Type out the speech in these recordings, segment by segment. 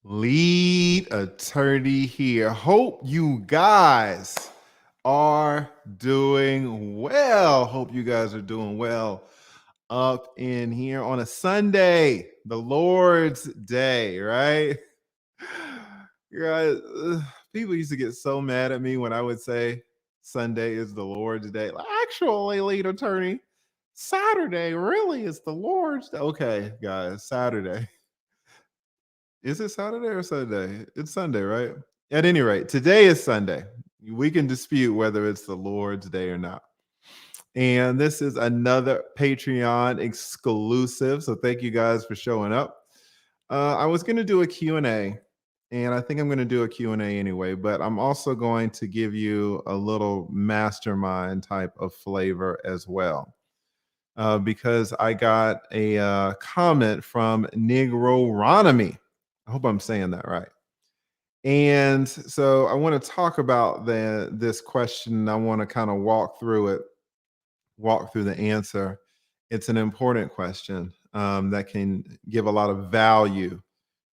Lead attorney here. Hope you guys are doing well. Hope you guys are doing well up in here on a Sunday, the Lord's Day, right? Guys, people used to get so mad at me when I would say Sunday is the Lord's Day. Like, actually, lead attorney, Saturday really is the Lord's Day. Okay, guys, Saturday. Is it Saturday or Sunday? It's Sunday, right? At any rate, today is Sunday. We can dispute whether it's the Lord's Day or not. And this is another Patreon exclusive. So thank you guys for showing up. I was going to do a Q&A, and I think I'm going to do a Q&A anyway, but I'm also going to give you a little mastermind type of flavor as well. Because I got a comment from Negronomy. I hope I'm saying that right. And so I want to talk about this question. I want to kind of walk through it, walk through the answer. It's an important question that can give a lot of value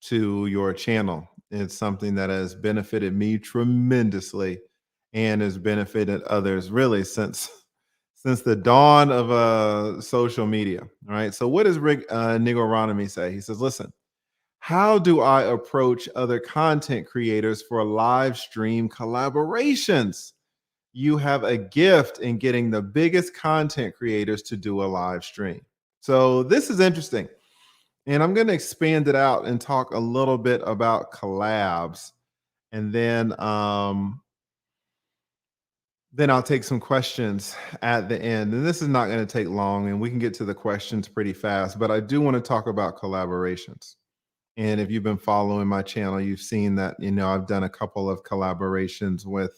to your channel. It's something that has benefited me tremendously and has benefited others really since the dawn of social media. All right. So what does Rick Negronomy say? He says, listen, how do I approach other content creators for live stream collaborations? You have a gift in getting the biggest content creators to do a live stream. So this is interesting. And I'm going to expand it out and talk a little bit about collabs. And then I'll take some questions at the end. And this is not going to take long, and we can get to the questions pretty fast. But I do want to talk about collaborations. And if you've been following my channel, you've seen that, I've done a couple of collaborations with,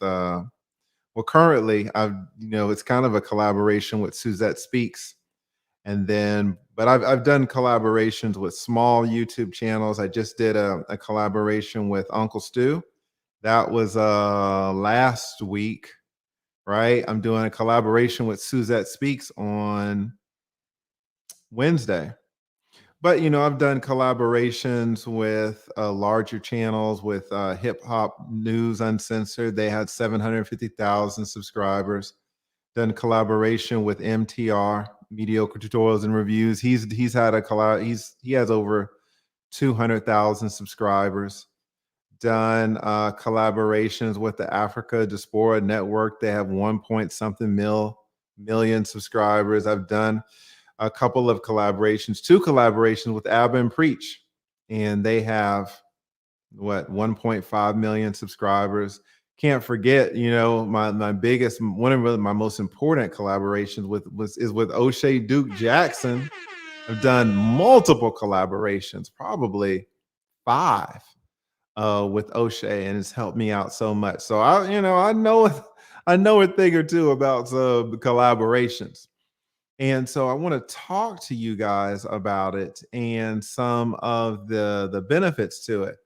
currently it's kind of a collaboration with Suzette Speaks. And then, but I've done collaborations with small YouTube channels. I just did a collaboration with Uncle Stu. That was last week, right? I'm doing a collaboration with Suzette Speaks on Wednesday. But I've done collaborations with larger channels, with Hip Hop News Uncensored. They had 750,000 subscribers. Done collaboration with MTR, Mediocre Tutorials and Reviews. He's had a collab. He has over 200,000 subscribers. Done collaborations with the Africa Diaspora Network. They have 1 point something million subscribers. I've done a couple of collaborations, 2 collaborations with Abba and Preach, and they have 1.5 million subscribers. Can't forget, my biggest, one of my most important collaborations is with O'Shea Duke Jackson. I've done multiple collaborations, probably 5 with O'Shea, and it's helped me out so much. So I know a thing or two about collaborations. And so I want to talk to you guys about it and some of the benefits to it.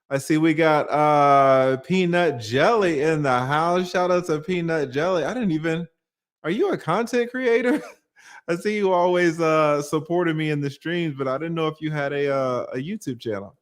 I see we got Peanut Jelly in the house. Shout out to Peanut Jelly. Are you a content creator? I see you always supported me in the streams, but I didn't know if you had a YouTube channel.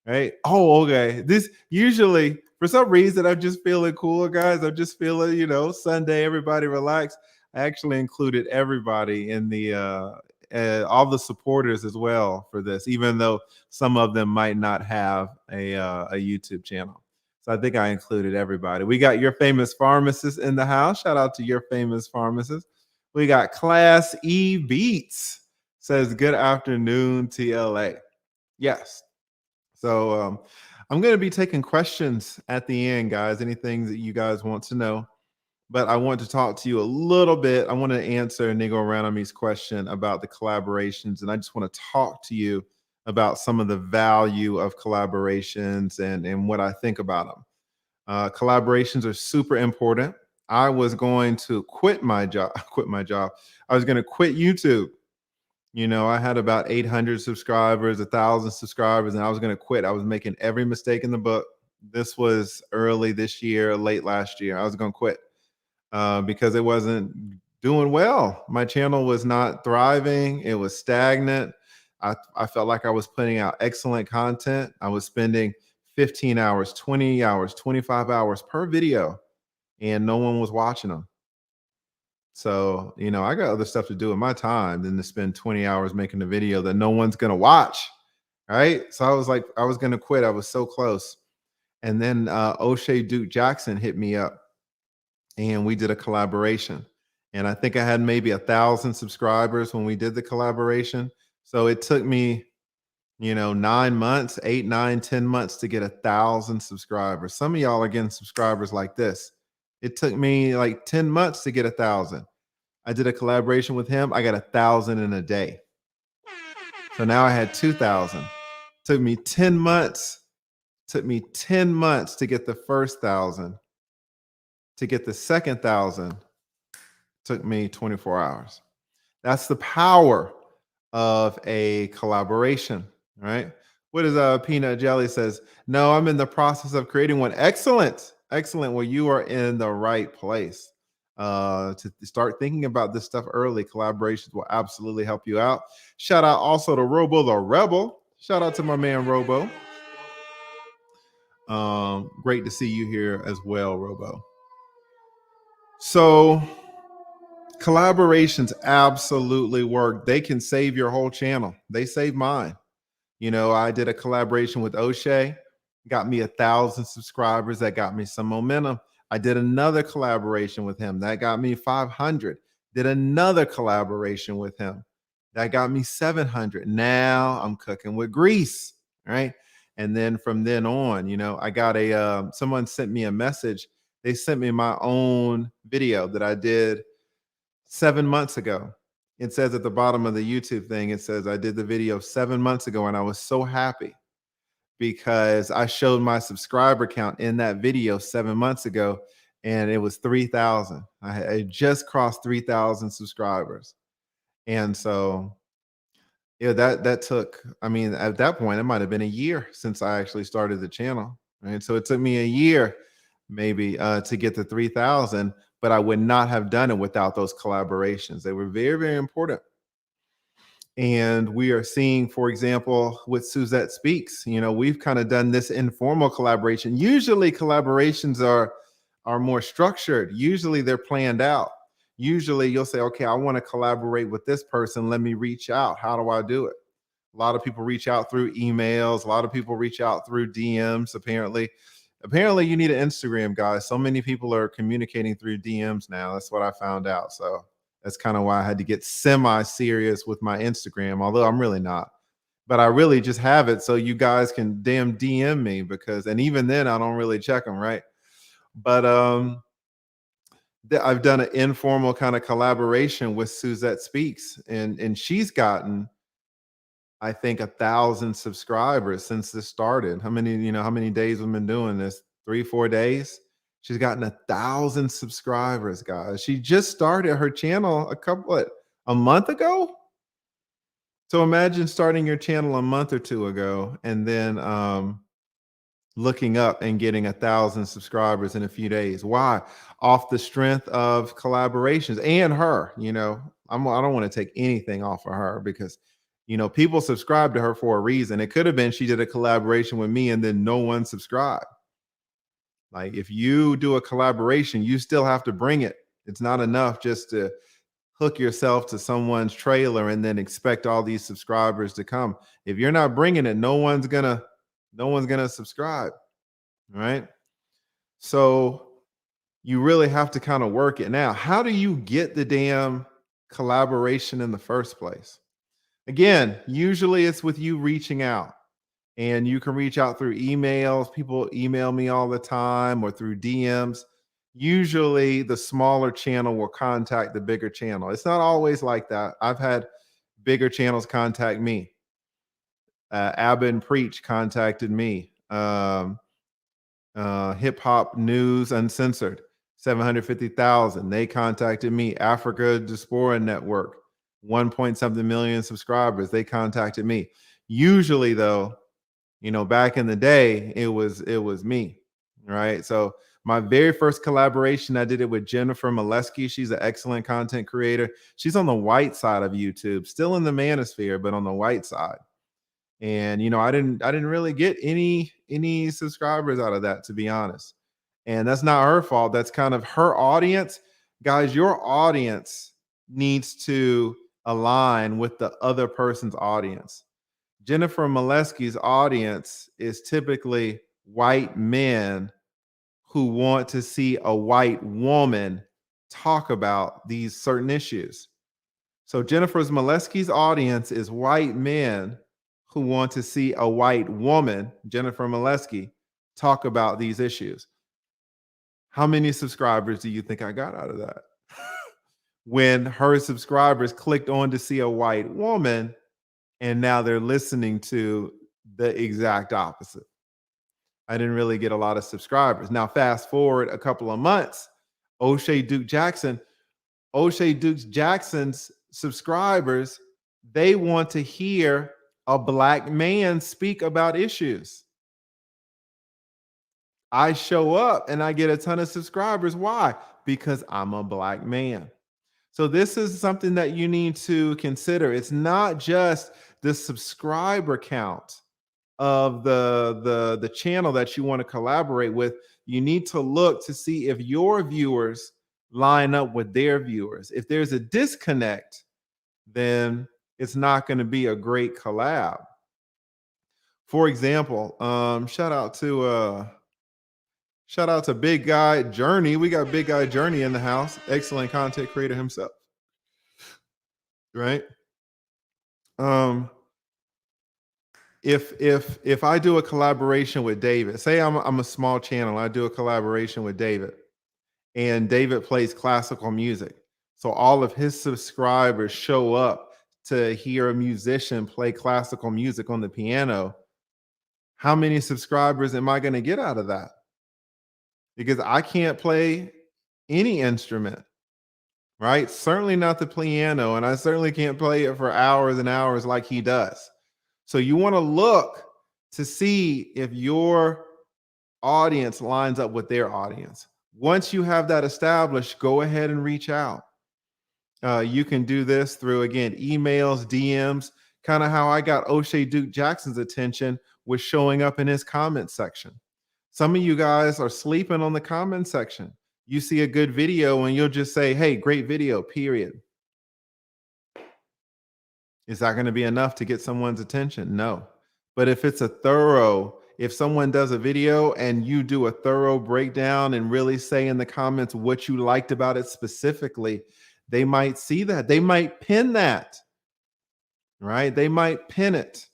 Right? Oh, okay. This usually, for some reason, I'm just feeling cool, guys. I'm just feeling, Sunday, everybody relax. I actually included everybody in the all the supporters as well for this, even though some of them might not have a YouTube channel. So I think I included everybody. We got Your Famous Pharmacist in the house. Shout out to Your Famous Pharmacist. We got Class E Beats says good afternoon, TLA. Yes. So I'm going to be taking questions at the end, guys. Anything that you guys want to know. But I want to talk to you a little bit. I want to answer Negronomy's question about the collaborations. And I just want to talk to you about some of the value of collaborations and what I think about them. Collaborations are super important. I was going to quit my job. I was going to quit YouTube. I had about 800 subscribers, 1,000 subscribers, and I was going to quit. I was making every mistake in the book. This was early this year, late last year. I was going to quit because it wasn't doing well. My channel was not thriving. It was stagnant. I felt like I was putting out excellent content. I was spending 15 hours, 20 hours, 25 hours per video, and no one was watching them. So, I got other stuff to do in my time than to spend 20 hours making a video that no one's going to watch. Right. So I was like, I was going to quit. I was so close. And then O'Shea Duke Jackson hit me up and we did a collaboration. And I think I had maybe 1,000 subscribers when we did the collaboration. So it took me, 9 months, 8, 9, 10 months to get 1,000 subscribers. Some of y'all are getting subscribers like this. It took me like 10 months to get 1,000. I did a collaboration with him. I got 1,000 in a day. So now I had 2,000. Took me 10 months. Took me 10 months to get the first 1,000. To get the second 1,000 took me 24 hours. That's the power of a collaboration, right? What is Peanut Jelly says? No, I'm in the process of creating one. Excellent. Excellent. Well, you are in the right place. To start thinking about this stuff early. Collaborations will absolutely help you out. Shout out also to Robo the Rebel. Shout out to my man Robo. Great to see you here as well, Robo. So collaborations absolutely work. They can save your whole channel. They saved mine. I did a collaboration with O'Shea, got me 1,000 subscribers. That got me some momentum. I did another collaboration with him. That got me 500. Did another collaboration with him. That got me 700. Now I'm cooking with grease, right? And then from then on, I got someone sent me a message. They sent me my own video that I did 7 months ago. It says at the bottom of the YouTube thing, it says I did the video 7 months ago, and I was so happy because I showed my subscriber count in that video 7 months ago, and it was 3,000. I just crossed 3,000 subscribers. And so, that took, at that point, it might have been a year since I actually started the channel. Right. So it took me a year maybe to get to 3,000, but I would not have done it without those collaborations. They were very, very important. And we are seeing, for example, with Suzette Speaks, we've kind of done this informal collaboration. Usually collaborations are more structured. Usually they're planned out. Usually you'll say, okay, I want to collaborate with this person. Let me reach out. How do I do it? A lot of people reach out through emails. A lot of people reach out through DMs, apparently. Apparently you need an Instagram, guys. So many people are communicating through DMs now. That's what I found out. So that's kind of why I had to get semi-serious with my Instagram, although I'm really not. But I really just have it so you guys can damn DM me and even then I don't really check them, right? But I've done an informal kind of collaboration with Suzette Speaks, and she's gotten, I think, 1,000 subscribers since this started. How many days we've been doing this? 3, 4 days. She's gotten 1,000 subscribers, guys. She just started her channel a month ago. So imagine starting your channel a month or two ago, and then looking up and getting 1,000 subscribers in a few days. Why? Off the strength of collaborations and her. I don't want to take anything off of her because people subscribe to her for a reason. It could have been she did a collaboration with me and then no one subscribed. Like if you do a collaboration, you still have to bring it. It's not enough just to hook yourself to someone's trailer and then expect all these subscribers to come. If you're not bringing it, no one's gonna subscribe, right? So you really have to kind of work it. Now, how do you get the damn collaboration in the first place? Again, usually it's with you reaching out, and you can reach out through emails. People email me all the time or through DMs. Usually the smaller channel will contact the bigger channel. It's not always like that. I've had bigger channels contact me. Abba and Preach contacted me. Hip Hop News Uncensored, 750,000. They contacted me. Africa Diaspora Network, 1 point something million subscribers. They contacted me. Usually, though, back in the day, it was me, right? So my very first collaboration, I did it with Jennifer Molesky. She's an excellent content creator. She's on the white side of YouTube, still in the manosphere, but on the white side. And I didn't really get any any subscribers out of that, to be honest. And that's not her fault. That's kind of her audience. Guys, your audience needs to align with the other person's audience. Jennifer Molesky's audience is typically white men who want to see a white woman talk about these certain issues. So Jennifer Molesky's audience is white men who want to see a white woman, Jennifer Molesky, talk about these issues. How many subscribers do you think I got out of that? When her subscribers clicked on to see a white woman, and now they're listening to the exact opposite. I didn't really get a lot of subscribers. Now, fast forward a couple of months, O'Shea Duke Jackson's subscribers, they want to hear a black man speak about issues. I show up and I get a ton of subscribers. Why? Because I'm a black man. So this is something that you need to consider. It's not just the subscriber count of the channel that you want to collaborate with. You need to look to see if your viewers line up with their viewers. If there's a disconnect, then it's not going to be a great collab. For example, shout out to Big Guy Journey. We got Big Guy Journey in the house. Excellent content creator himself. Right? If I do a collaboration with David, say I'm a small channel, I do a collaboration with David, and David plays classical music. So all of his subscribers show up to hear a musician play classical music on the piano. How many subscribers am I going to get out of that? Because I can't play any instrument, right? Certainly not the piano, and I certainly can't play it for hours and hours like he does. So you want to look to see if your audience lines up with their audience. Once you have that established, go ahead and reach out. You can do this through, again, emails, DMs. Kind of how I got O'Shea Duke Jackson's attention was showing up in his comment section. Some of you guys are sleeping on the comment section. You see a good video and you'll just say, hey, great video, period. Is that going to be enough to get someone's attention? No. But if someone does a video and you do a thorough breakdown and really say in the comments what you liked about it specifically, they might see that. They might pin that, right? They might pin it.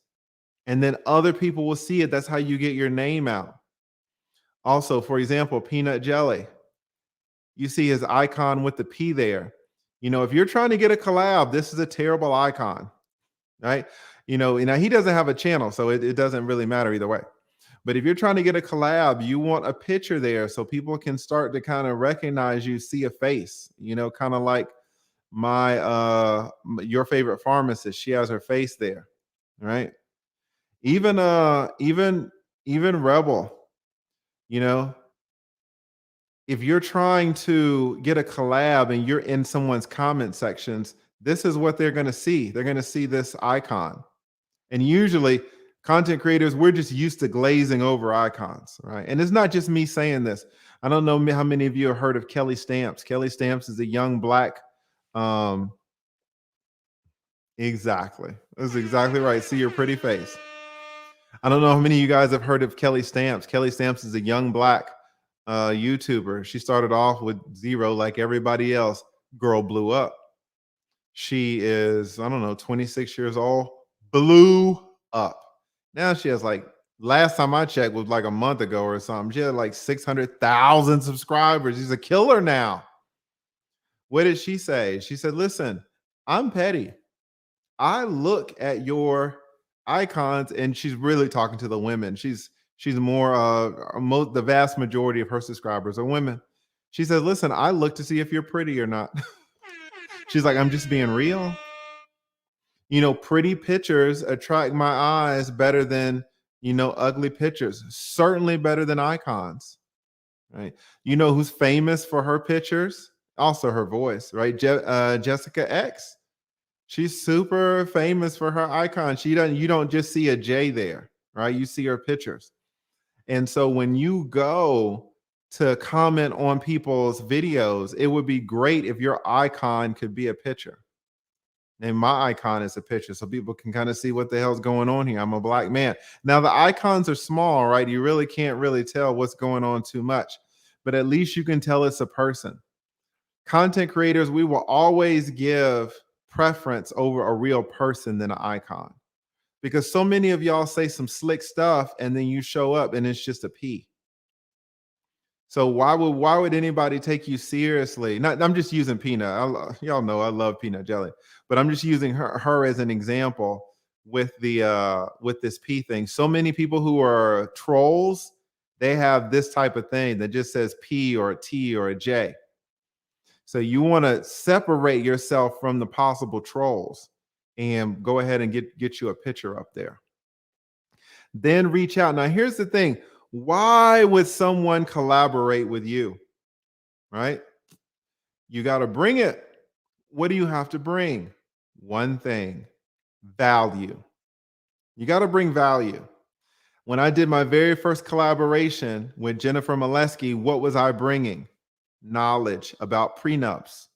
And then other people will see it. That's how you get your name out. Also, for example, Peanut Jelly. You see his icon with the P there. You know, if you're trying to get a collab, this is a terrible icon, right? You know, he doesn't have a channel, so it doesn't really matter either way. But if you're trying to get a collab, you want a picture there so people can start to kind of recognize you, see a face, you know, kind of like your favorite pharmacist. She has her face there, right? Even Rebel, you know, if you're trying to get a collab and you're in someone's comment sections, this is what they're going to see. They're going to see this icon. And usually content creators, we're just used to glazing over icons, right? And it's not just me saying this. I don't know how many of you have heard of Kelly Stamps. Kelly Stamps is a young black, exactly. That's exactly right. See your pretty face. I don't know how many of you guys have heard of Kelly Stamps. Kelly Stamps is a young black YouTuber. She started off with 0 like everybody else. Girl blew up. She is, I don't know, 26 years old, blew up. Now she has like, last time I checked was like a month ago or something. She had like 600,000 subscribers. She's a killer now. What did she say? She said, listen, I'm petty. I look at your icons, and she's really talking to the women. She's more, the vast majority of her subscribers are women. She said, listen, I look to see if you're pretty or not. She's like, I'm just being real. You know, pretty pictures attract my eyes better than, you know, ugly pictures. Certainly better than icons, right? You know who's famous for her pictures? Also her voice, right? Jessica X. She's super famous for her icon. You don't just see a J there, right? You see her pictures. And so when you go to comment on people's videos, it would be great if your icon could be a picture. And my icon is a picture so people can kind of see what the hell's going on here. I'm a black man. Now the icons are small, right? You really can't really tell what's going on too much, but at least you can tell it's a person. Content creators, we will always give preference over a real person than an icon, because so many of y'all say some slick stuff and then you show up and it's just a P. So why would anybody take you seriously? Not, I'm just using Peanut. Y'all know I love peanut jelly, but I'm just using her as an example with the with this P thing. So many people who are trolls, they have this type of thing that just says P or a T or a J. So you want to separate yourself from the possible trolls and go ahead and get you a picture up there. Then reach out. Now here's the thing. Why would someone collaborate with you? Right? You got to bring it. What do you have to bring? One thing: value. You got to bring value. When I did my very first collaboration with Jennifer Molesky, what was I bringing? Knowledge about prenups.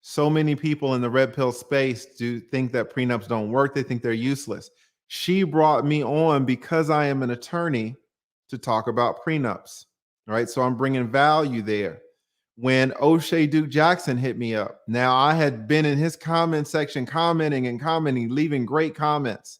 So many people in the red pill space do think that prenups don't work. They think they're useless. She brought me on because I am an attorney to talk about prenups, right? So I'm bringing value there. When O'Shea Duke Jackson hit me up, now I had been in his comment section commenting and commenting, leaving great comments,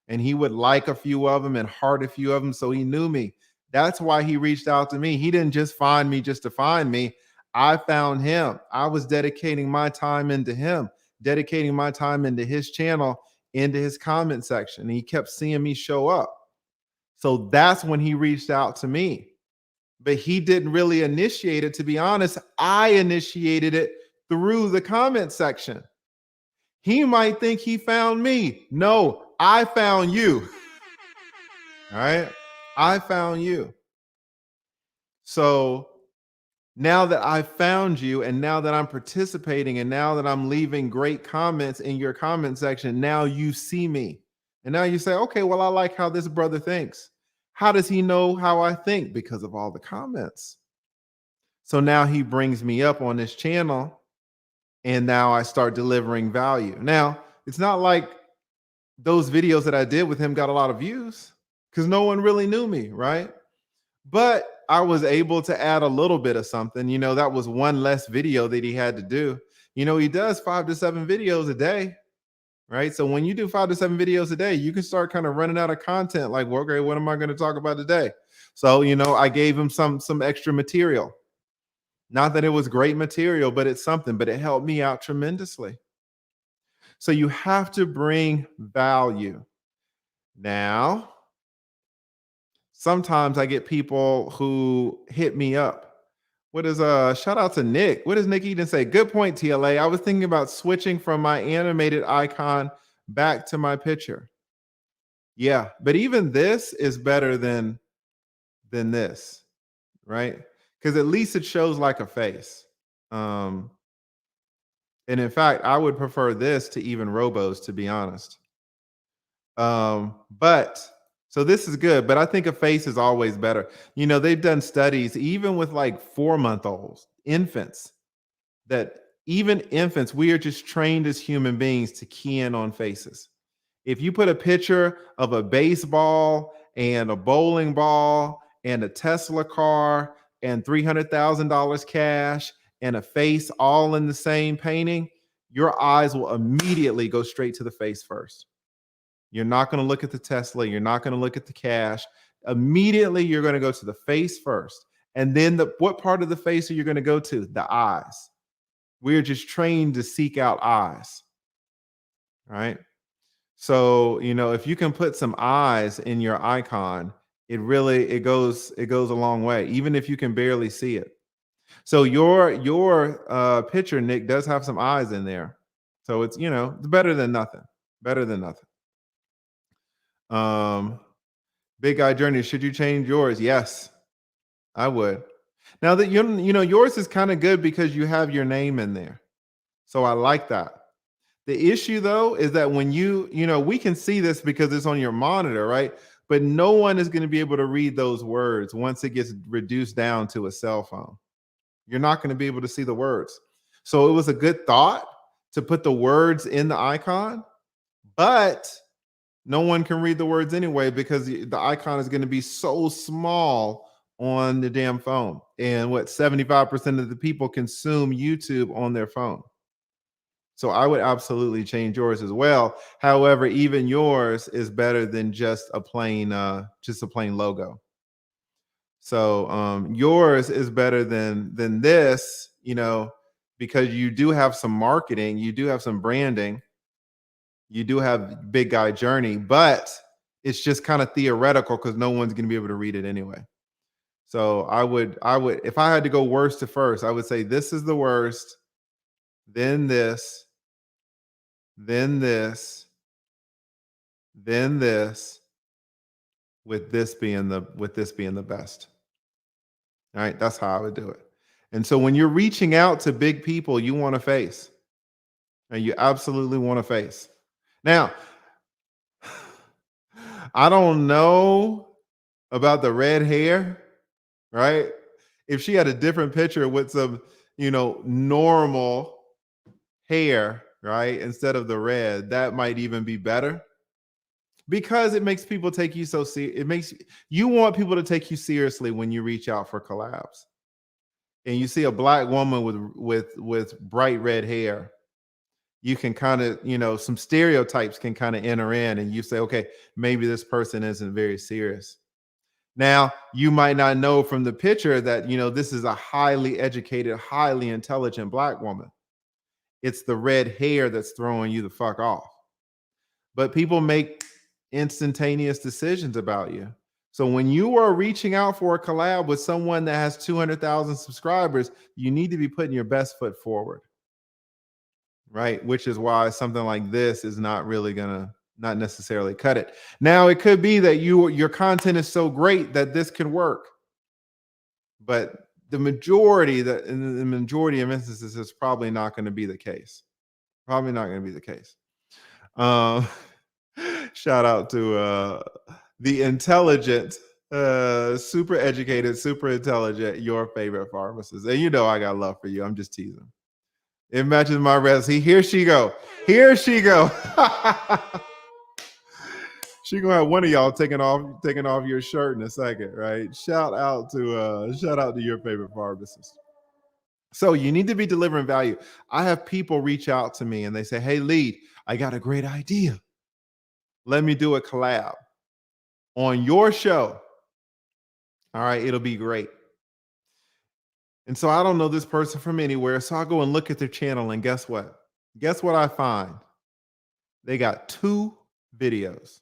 and he would like a few of them and heart a few of them, so he knew me. That's why he reached out to me. He didn't just find me just to find me. I found him. I was dedicating my time into him, dedicating my time into his channel, into his comment section. And he kept seeing me show up. So that's when he reached out to me. But he didn't really initiate it. To be honest, I initiated it through the comment section. He might think he found me. No, I found you. All right. I found you. So now that I found you, and now that I'm participating, and now that I'm leaving great comments in your comment section, now you see me. And now you say, okay, well, I like how this brother thinks. How does he know how I think? Because of all the comments. So now he brings me up on this channel, and now I start delivering value. Now, it's not like those videos that I did with him got a lot of views, because no one really knew me, right? But I was able to add a little bit of something. You know, that was one less video that he had to do. You know, he does 5 to 7 videos a day, right? So when you do 5 to 7 videos a day, you can start kind of running out of content. Like, well, okay, what am I going to talk about today? So, you know, I gave him some extra material. Not that it was great material, but it's something, but it helped me out tremendously. So you have to bring value. Now, sometimes I get people who hit me up. What is shout out to Nick. What does Nick Eden say? Good point, TLA. I was thinking about switching from my animated icon back to my picture. Yeah, but even this is better than this, right? Because at least it shows like a face. And in fact, I would prefer this to even Robos, to be honest. But so this is good, but I think a face is always better. You know, they've done studies even with like 4-month-olds, infants, that even infants, we are just trained as human beings to key in on faces. If you put a picture of a baseball and a bowling ball and a Tesla car and $300,000 cash and a face all in the same painting, your eyes will immediately go straight to the face first. You're not going to look at the Tesla. You're not going to look at the cash. Immediately, you're going to go to the face first. And then what part of the face are you going to go to? The eyes. We're just trained to seek out eyes. Right? So, you know, if you can put some eyes in your icon, it goes a long way, even if you can barely see it. So your picture, Nick, does have some eyes in there. So it's, you know, it's better than nothing. Better than nothing. Big Guy Journey, should you change yours? Yes, I would. Now that you know yours is kind of good because you have your name in there. So I like that. The issue though is that when you know, we can see this because it's on your monitor, right? but no one is going to be able to read those words once it gets reduced down to a cell phone. You're not going to be able to see the words. So it was a good thought to put the words in the icon, but no one can read the words anyway because the icon is going to be so small on the damn phone. And what 75% of the people consume YouTube on their phone. So I would absolutely change yours as well. However, even yours is better than just a plain logo. So yours is better than this, because you do have some marketing, you do have some branding, you do have Big Guy Journey, but it's just kind of theoretical because no one's going to be able to read it anyway. So I would, if I had to go worst to first, I would say this is the worst, then this, then this, then this, with this being the best. All right, that's how I would do it. And so when you're reaching out to big people, you want to face, and you absolutely want to face. Now, I don't know about the red hair, right? If she had a different picture with some, normal hair, right, instead of the red, that might even be better. Because it makes people take you so serious. You want people to take you seriously when you reach out for collabs. And you see a Black woman with bright red hair, you can kind of, some stereotypes can kind of enter in, and you say, okay, maybe this person isn't very serious. Now, you might not know from the picture that, this is a highly educated, highly intelligent Black woman. It's the red hair that's throwing you the fuck off. But people make instantaneous decisions about you. So when you are reaching out for a collab with someone that has 200,000 subscribers, you need to be putting your best foot forward, right? Which is why something like this is not really gonna, not necessarily cut it. Now, it could be that your content is so great that this can work, but the majority of instances is probably not going to be the case. Probably not going to be the case. Shout out to the intelligent, super educated, super intelligent, your favorite pharmacist. And I got love for you. I'm just teasing. It matches my recipe. Here she go. Here she go. She gonna have one of y'all taking off your shirt in a second, right? Shout out to your favorite pharmacist. So you need to be delivering value. I have people reach out to me and they say, hey, Lead, I got a great idea. Let me do a collab on your show. All right, it'll be great. And so I don't know this person from anywhere. So I go and look at their channel, and guess what? Guess what I find? They got 2 videos.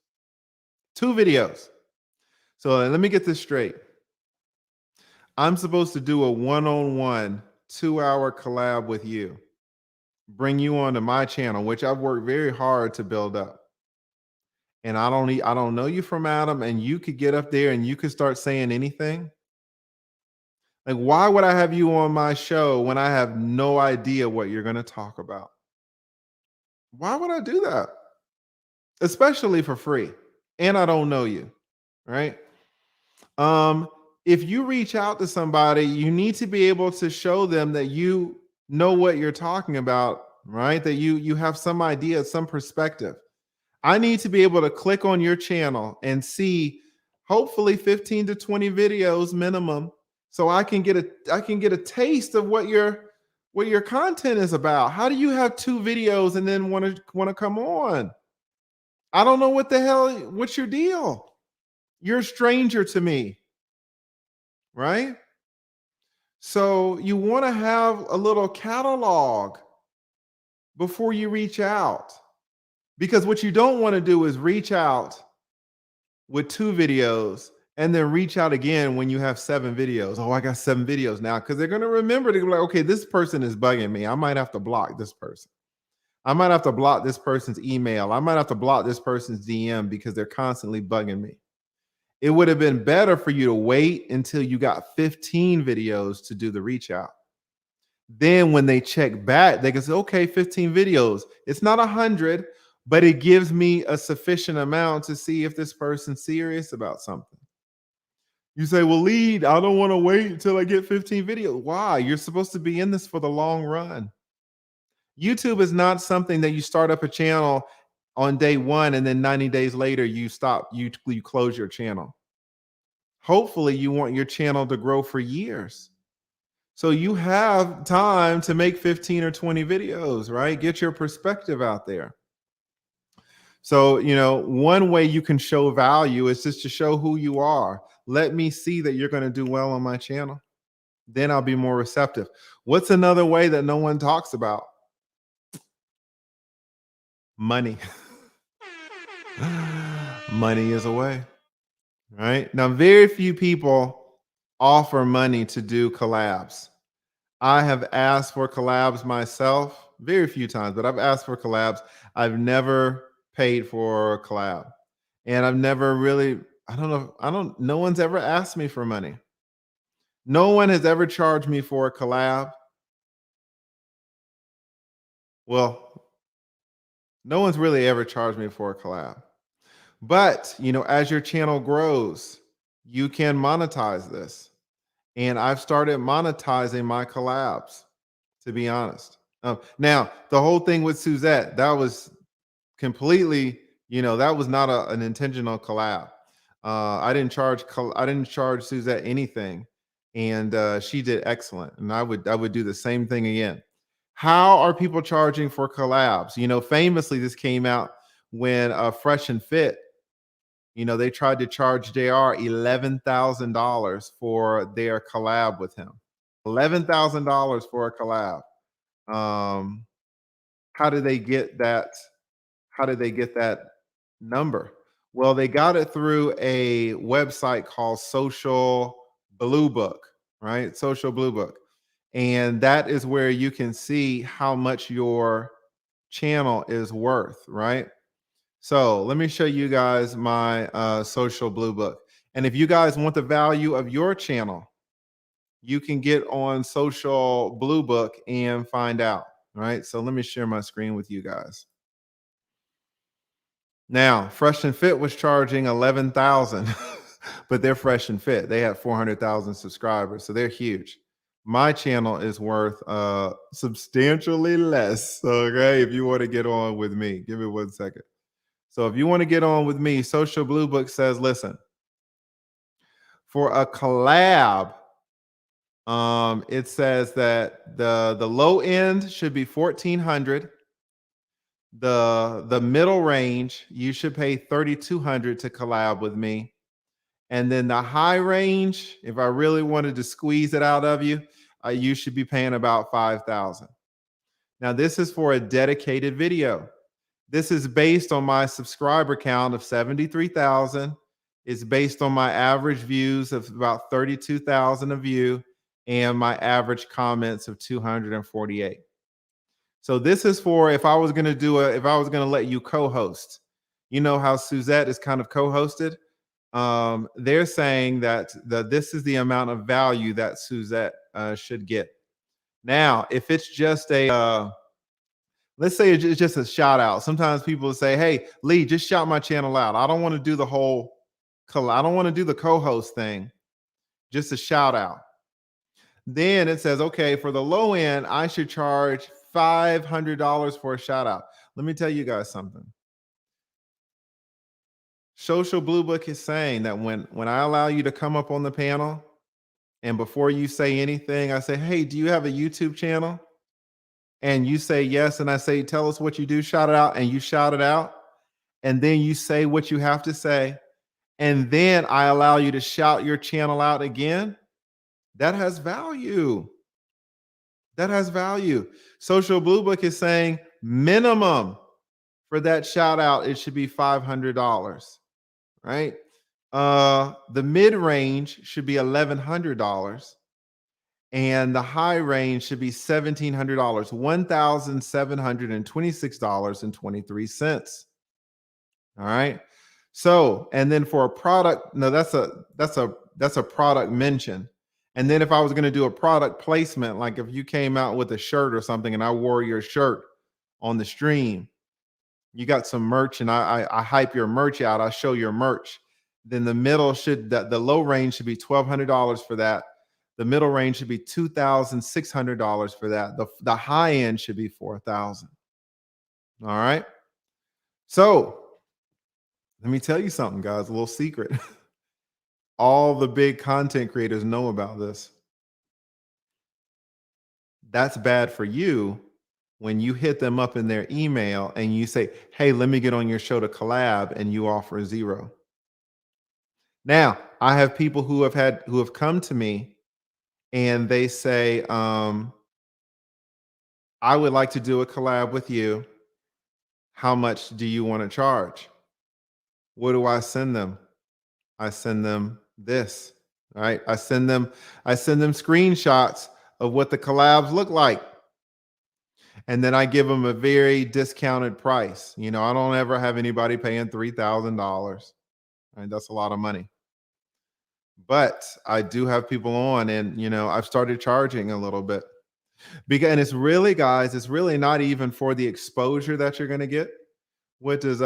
2 videos. So let me get this straight. I'm supposed to do a one-on-one 2-hour collab with you, bring you onto my channel, which I've worked very hard to build up. And I don't know you from Adam, and you could get up there and you could start saying anything. Like, why would I have you on my show when I have no idea what you're going to talk about? Why would I do that? Especially for free. And I don't know you, right? If you reach out to somebody, you need to be able to show them that you know what you're talking about, right? That you have some idea, some perspective. I need to be able to click on your channel and see hopefully 15 to 20 videos minimum, so I can get a taste of what your content is about. How do you have 2 videos and then want to come on? I don't know what's your deal? You're a stranger to me, right? So you want to have a little catalog before you reach out. Because what you don't want to do is reach out with 2 videos and then reach out again when you have 7 videos. Oh, I got 7 videos now, because they're going to remember to be like, okay, this person is bugging me. I might have to block this person. I might have to block this person's email. I might have to block this person's DM because they're constantly bugging me. It would have been better for you to wait until you got 15 videos to do the reach out. Then when they check back, they can say, okay, 15 videos. It's not 100, but it gives me a sufficient amount to see if this person's serious about something. You say, well, lead, I don't want to wait until I get 15 videos. Why? You're supposed to be in this for the long run. YouTube is not something that you start up a channel on day one and then 90 days later you stop, you close your channel. Hopefully you want your channel to grow for years. So you have time to make 15 or 20 videos, right? Get your perspective out there. So, one way you can show value is just to show who you are. Let me see that you're going to do well on my channel. Then I'll be more receptive. What's another way that no one talks about? Money. Money is a way, right? Now, very few people offer money to do collabs. I have asked for collabs myself very few times, but I've asked for collabs. I've never paid for a collab. And I've never really, no one's ever asked me for money. No one has ever charged me for a collab. Well, no one's really ever charged me for a collab. But, as your channel grows, you can monetize this. And I've started monetizing my collabs, to be honest. Now, the whole thing with Suzette, that was completely, that was not an intentional collab. I didn't charge Suzette anything, and she did excellent. And I would do the same thing again. How are people charging for collabs? Famously, this came out when Fresh and Fit, they tried to charge JR $11,000 for their collab with him. $11,000 for a collab. How did they get that? How did they get that number? Well, they got it through a website called Social Blue Book, right? Social Blue Book. And that is where you can see how much your channel is worth, right? So let me show you guys my Social Blue Book. And if you guys want the value of your channel, you can get on Social Blue Book and find out, right? So let me share my screen with you guys. Now, Fresh and Fit was charging 11,000, but they're Fresh and Fit. They have 400,000 subscribers, so they're huge. My channel is worth substantially less. Okay, if you want to get on with me, give me 1 second. So if you want to get on with me, Social Blue Book says, listen, for a collab, it says that the low end should be 1,400. The middle range, you should pay 3,200 to collab with me. And then the high range, if I really wanted to squeeze it out of you, you should be paying about 5,000. Now, this is for a dedicated video. This is based on my subscriber count of 73,000. It's based on my average views of about 32,000 a view and my average comments of 248. So this is for if I was going to let you co-host. You know how Suzette is kind of co-hosted? They're saying that this is the amount of value that Suzette should get. Now, if it's just let's say it's just a shout out. Sometimes people say, hey, Lee, just shout my channel out. I don't want to do the whole, I don't want to do the co-host thing, just a shout out. Then it says, okay, for the low end, I should charge $500 for a shout out. Let me tell you guys something. Social Blue Book is saying that when I allow you to come up on the panel and before you say anything, I say, hey, do you have a YouTube channel? And you say yes. And I say, tell us what you do, shout it out. And you shout it out. And then you say what you have to say. And then I allow you to shout your channel out again. That has value. That has value. Social Blue Book is saying minimum for that shout out, it should be $500, right? The mid range should be $1,100. And the high range should be $1,700, $1,726.23. All right. So, and then for a product, no, that's a product mention. And then if I was going to do a product placement, like if you came out with a shirt or something and I wore your shirt on the stream, You got some merch, and I hype your merch out. I show your merch. Then the middle should the low range should be $1,200 for that. The middle range should be $2,600 for that. The high end should be 4,000. All right. So let me tell you something, guys. A little secret. All the big content creators know about this. That's bad for you when you hit them up in their email and you say, "Hey, let me get on your show to collab," and you offer zero. Now, I have people who have come to me and they say, "I would like to do a collab with you. How much do you want to charge?" What do I send them? I send them this, right? I send them screenshots of what the collabs look like. And then I give them a very discounted price. You know, I don't ever have anybody paying $3,000. Right? That's a lot of money. But I do have people on, and I've started charging a little bit. Because and it's really, guys, it's really not even for the exposure that you're gonna get. What is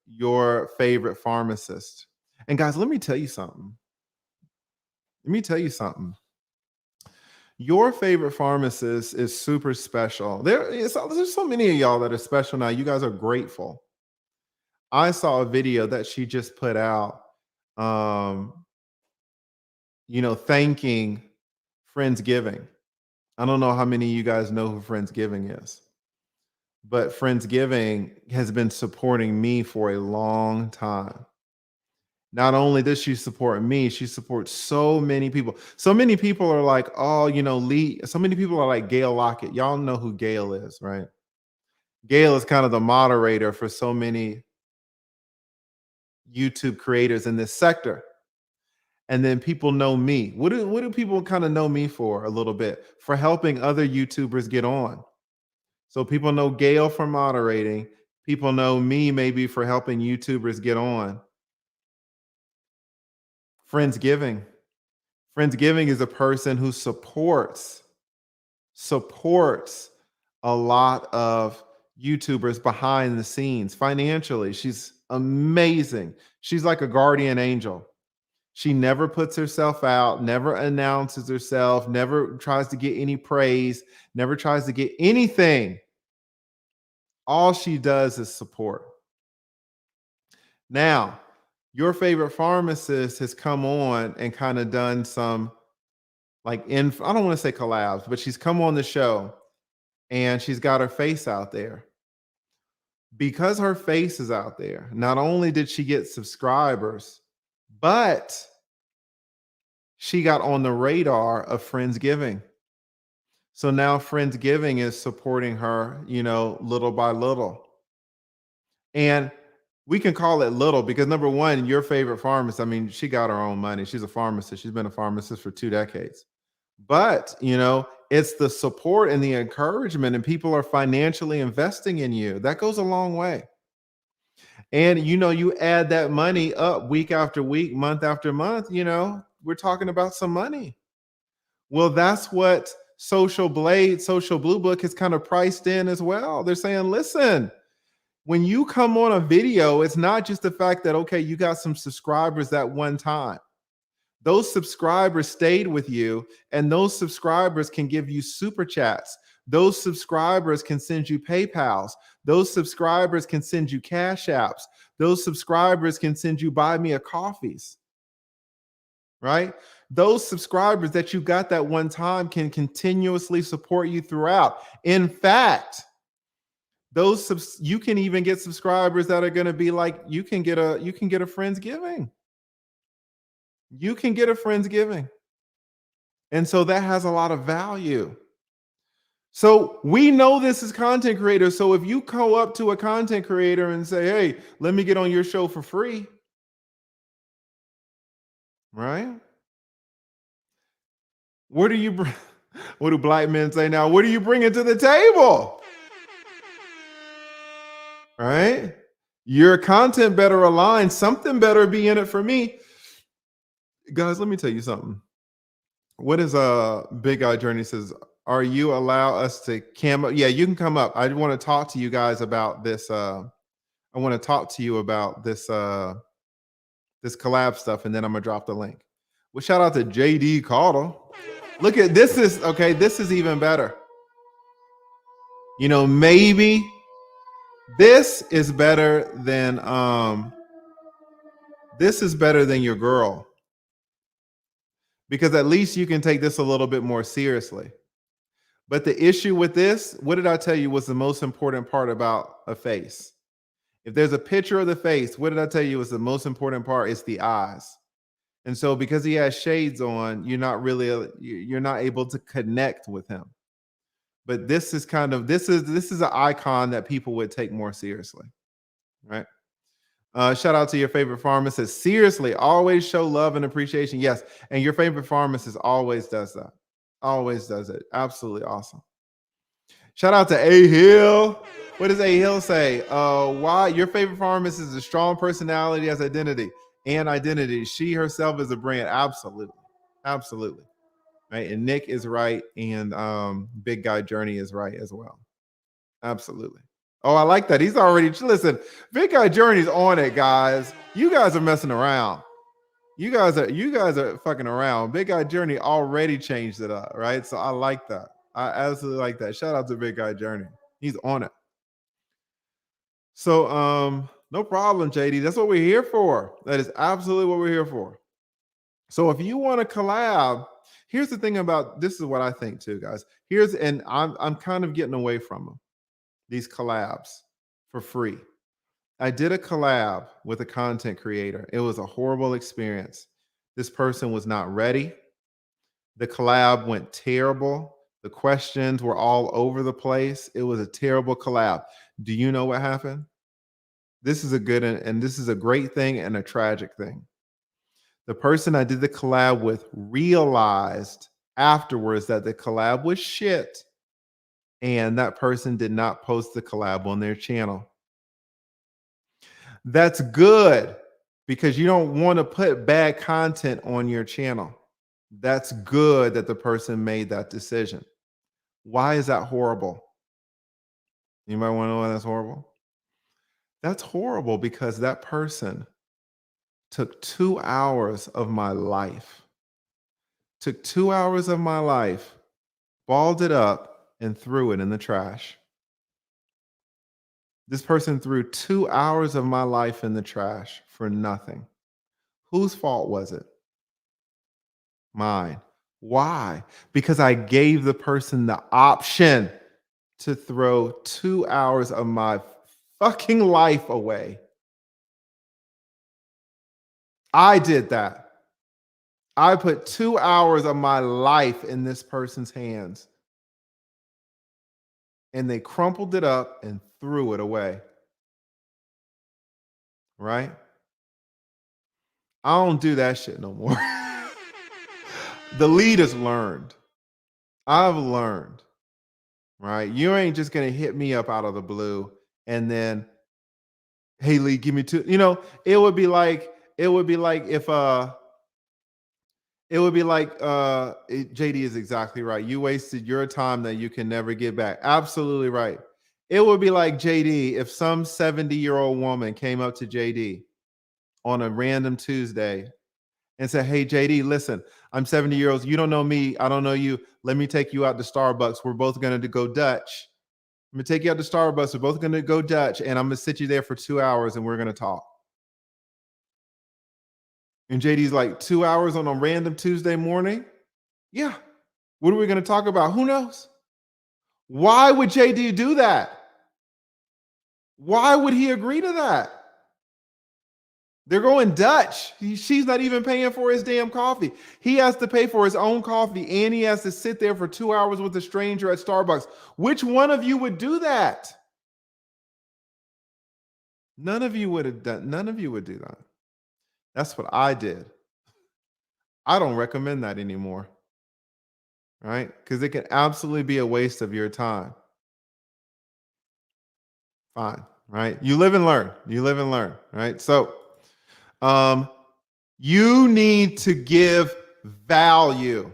your favorite pharmacist? And guys, let me tell you something. Let me tell you something. Your favorite pharmacist is super special. There's so many of y'all that are special now. You guys are grateful. I saw a video that she just put out, um, thanking Friendsgiving. I don't know how many of you guys know who Friendsgiving is, but Friendsgiving has been supporting me for a long time. Not only does she support me, she supports so many people. So many people are like, oh, Lee. So many people are like Gail Lockett. Y'all know who Gail is, right? Gail is kind of the moderator for so many YouTube creators in this sector. And then people know me. What do people kind of know me for a little bit? For helping other YouTubers get on. So people know Gail for moderating. People know me maybe for helping YouTubers get on. Friendsgiving. Friendsgiving is a person who supports a lot of YouTubers behind the scenes financially. She's amazing. She's like a guardian angel. She never puts herself out, never announces herself, never tries to get any praise, never tries to get anything. All she does is support. Now, your favorite pharmacist has come on and kind of done some I don't want to say collabs, but she's come on the show and she's got her face out there. Because her face is out there, not only did she get subscribers, but she got on the radar of Friendsgiving. So now Friendsgiving is supporting her, little by little. And we can call it little because number one, your favorite pharmacist, I mean, she got her own money. She's a pharmacist. She's been a pharmacist for 2 decades. But, it's the support and the encouragement, and people are financially investing in you. That goes a long way. And, you add that money up week after week, month after month, we're talking about some money. Well, that's what Social Blue Book has kind of priced in as well. They're saying, listen, when you come on a video, it's not just the fact that, okay, you got some subscribers that one time. Those subscribers stayed with you, and those subscribers can give you super chats. Those subscribers can send you PayPals. Those subscribers can send you Cash Apps. Those subscribers can send you Buy Me a Coffees. Right? Those subscribers that you got that one time can continuously support you throughout. In fact, you can even get subscribers that are going to be like, you can get a Friendsgiving. You can get a Friendsgiving. And so that has a lot of value. So we know this is content creators. So if you go up to a content creator and say, hey, let me get on your show for free, right? What do black men say now? What are you bringing to the table? Right? Your content better align. Something better be in it for me. Guys, let me tell you something. What is Big Eye Journey says, are you allow us to cam up? Yeah, you can come up. I want to talk to you guys about this I want to talk to you about this this collab stuff, and then I'm gonna drop the link. Well, shout out to JD Carter. Look at this is okay. This is even better. You know, maybe this is better than this is better than your girl, because at least you can take this a little bit more seriously. But the issue with this, what did I tell you was the most important part about a face? If there's a picture of the face, what did I tell you was the most important part? It's the eyes. And so because he has shades on, you're not really you're not able to connect with him. But this is kind of this is an icon that people would take more seriously, right? Shout out to your favorite pharmacist. Seriously, always show love and appreciation. Yes, and your favorite pharmacist always does that. Always does it. Absolutely awesome. Shout out to A Hill. What does A Hill say? Why your favorite pharmacist is a strong personality as identity and identity. She herself is a brand. Absolutely, absolutely. Right, and Nick is right, and Big Guy Journey is right as well. Absolutely. Oh, I like that. He's already listen. Big Guy Journey's on it, guys. You guys are messing around. You guys are fucking around. Big Guy Journey already changed it up, right? So I like that. I absolutely like that. Shout out to Big Guy Journey. He's on it. So no problem, JD. That's what we're here for. That is absolutely what we're here for. So if you want to collab, here's the thing about this is what I think too, guys. Here's and I'm kind of getting away from them. These collabs for free. I did a collab with a content creator. It was a horrible experience. This person was not ready. The collab went terrible. The questions were all over the place. It was a terrible collab. Do you know what happened? This is a good and this is a great thing and a tragic thing. The person I did the collab with realized afterwards that the collab was shit, and that person did not post the collab on their channel. That's good because you don't want to put bad content on your channel. That's good that the person made that decision. Why is that horrible? Anybody want to know why that's horrible? That's horrible because that person took 2 hours of my life, balled it up, and threw it in the trash. This person threw 2 hours of my life in the trash for nothing. Whose fault was it? Mine. Why? Because I gave the person the option to throw 2 hours of my fucking life away. I did that. I put 2 hours of my life in this person's hands, and they crumpled it up and threw it away. Right? I don't do that shit no more. The leaders learned. I've learned. Right? You ain't just gonna hit me up out of the blue and then, hey Lee, give me two. You know, it would be like if JD is exactly right. You wasted your time that you can never get back. Absolutely right. It would be like JD if some 70-year-old woman came up to JD on a random Tuesday and said, hey, JD, listen, I'm 70 years old. You don't know me. I don't know you. Let me take you out to Starbucks. We're both going to go Dutch. I'm going to take you out to Starbucks. We're both going to go Dutch, and I'm going to sit you there for 2 hours, and we're going to talk. And JD's like, 2 hours on a random Tuesday morning? Yeah. What are we going to talk about? Who knows? Why would JD do that? Why would he agree to that? They're going Dutch. She's not even paying for his damn coffee. He has to pay for his own coffee, and he has to sit there for 2 hours with a stranger at Starbucks. Which one of you would do that? None of you would have done. None of you would do that. That's what I did. I don't recommend that anymore. Right? Because it can absolutely be a waste of your time. Fine. Right? You live and learn. You live and learn. Right? So you need to give value.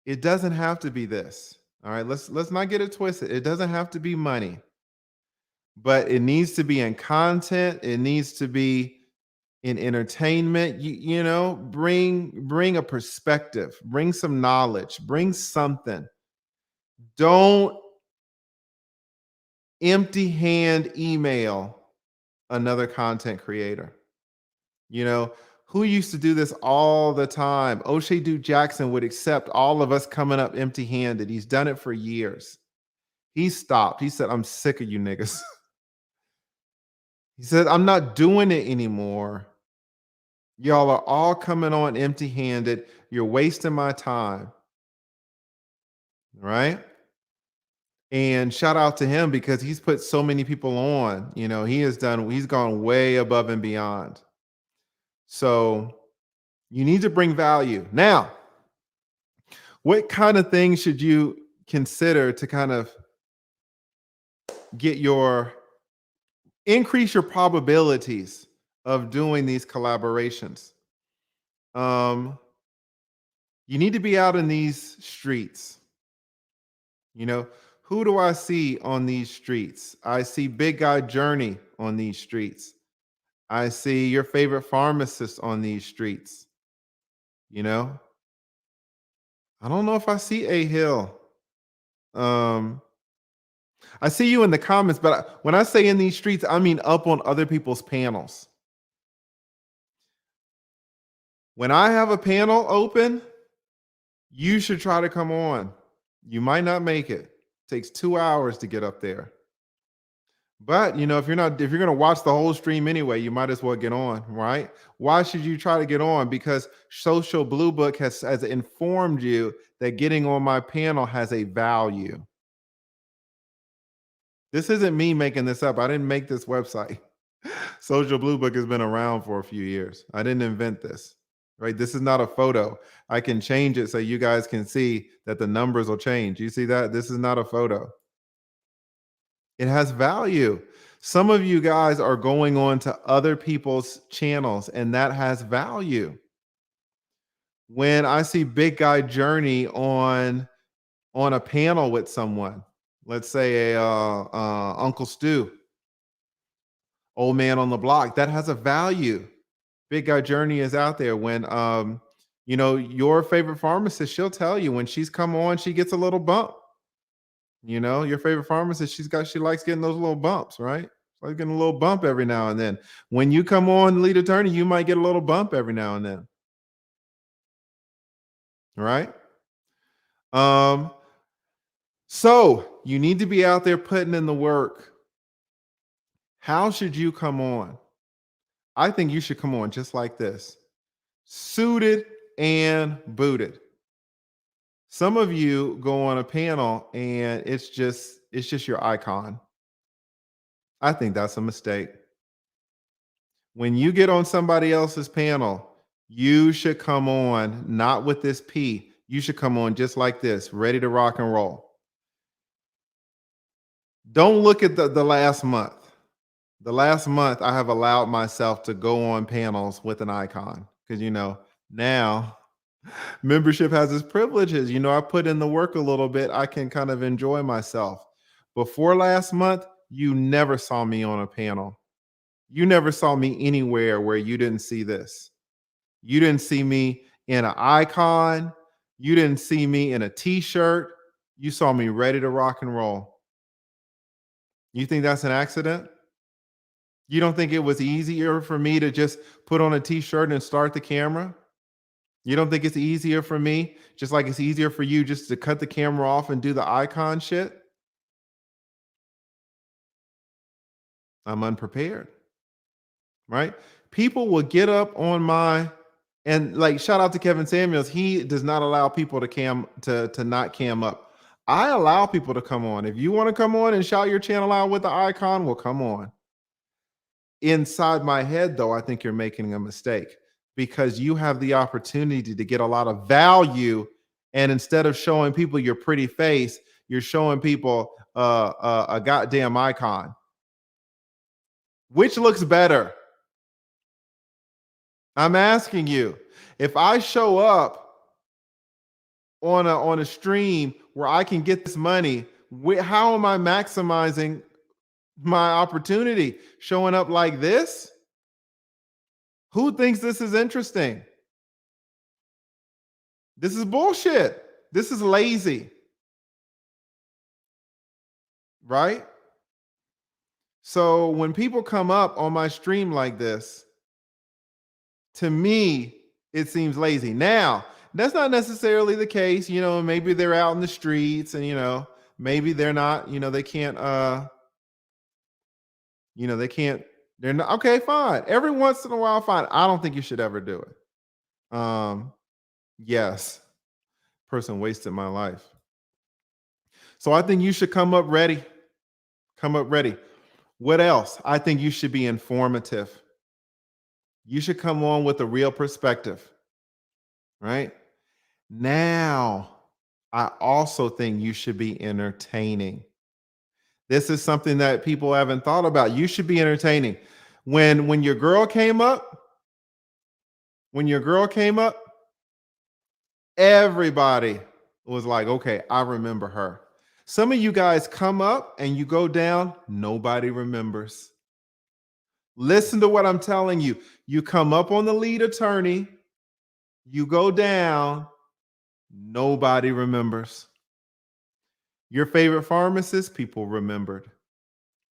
It doesn't have to be this. All right, let's not get it twisted. It doesn't have to be money. but it needs to be in content. It needs to be in entertainment. You know, bring a perspective, bring some knowledge, bring something. Don't empty hand email another content creator. You know, who used to do this all the time? O'Shea Duke Jackson would accept all of us coming up empty handed. He's done it for years. He stopped. He said, I'm sick of you niggas. He said, I'm not doing it anymore. Y'all are all coming on empty handed. You're wasting my time. Right. And shout out to him because he's put so many people on. You know, he's gone way above and beyond. So you need to bring value. Now, what kind of things should you consider to kind of increase your probabilities of doing these collaborations? You need to be out in these streets. You know, who do I see on these streets? I see Big Guy Journey on these streets. I see your favorite pharmacist on these streets. You know, I don't know if I see A Hill. I see you in the comments, but when I say in these streets, I mean up on other people's panels. When I have a panel open, you should try to come on. You might not make it. It takes 2 hours to get up there. But you know, if you're going to watch the whole stream anyway, you might as well get on, right? Why should you try to get on? Because Social Blue Book has informed you that getting on my panel has a value. This isn't me making this up. I didn't make this website. Social Blue Book has been around for a few years. I didn't invent this, right? This is not a photo. I can change it so you guys can see that the numbers will change. You see that? This is not a photo. It has value. Some of you guys are going on to other people's channels, and that has value. When I see Big Guy Journey on a panel with someone, let's say a Uncle Stu, Old Man on the Block, that has a value. Big Guy Journey is out there. When you know, your favorite pharmacist, she'll tell you when she's come on, she gets a little bump. You know, your favorite pharmacist, she likes getting those little bumps, right? Like getting a little bump every now and then. When you come on Lead Attorney, you might get a little bump every now and then. Right? So you need to be out there putting in the work. How should you come on? I think you should come on just like this. Suited and booted. Some of you go on a panel and it's just your icon. I think that's a mistake. When you get on somebody else's panel, you should come on not with this P. You should come on just like this, ready to rock and roll. Don't look at the last month. The last month, I have allowed myself to go on panels with an icon because, you know, now membership has its privileges. You know, I put in the work a little bit. I can kind of enjoy myself. Before last month, you never saw me on a panel. You never saw me anywhere where you didn't see this. You didn't see me in an icon. You didn't see me in a t-shirt. You saw me ready to rock and roll. You think that's an accident? You don't think it was easier for me to just put on a t-shirt and start the camera? You don't think it's easier for me, just like it's easier for you just to cut the camera off and do the icon shit? I'm unprepared, right? People will get up on and like, shout out to Kevin Samuels. He does not allow people to not cam up. I allow people to come on. If you want to come on and shout your channel out with the icon, well, come on. Inside my head, though, I think you're making a mistake because you have the opportunity to get a lot of value. And instead of showing people your pretty face, you're showing people a goddamn icon. Which looks better? I'm asking you. If I show up on a stream where I can get this money, how am I maximizing my opportunity showing up like this? Who thinks this is interesting? This is bullshit. This is lazy, right? So when people come up on my stream like this, to me, it seems lazy. Now, that's not necessarily the case. Maybe they're out in the streets and, maybe they're not, they can't, they can't, they're not, okay, fine. Every once in a while, fine. I don't think you should ever do it. Yes, person wasted my life. So I think you should come up ready. Come up ready. What else? I think you should be informative. You should come on with a real perspective, right? Now, I also think you should be entertaining. This is something that people haven't thought about. You should be entertaining. When your girl came up, everybody was like, okay, I remember her. Some of you guys come up and you go down, nobody remembers. Listen to what I'm telling you. You come up on the lead attorney, you go down, nobody remembers. Your favorite pharmacist, people remembered.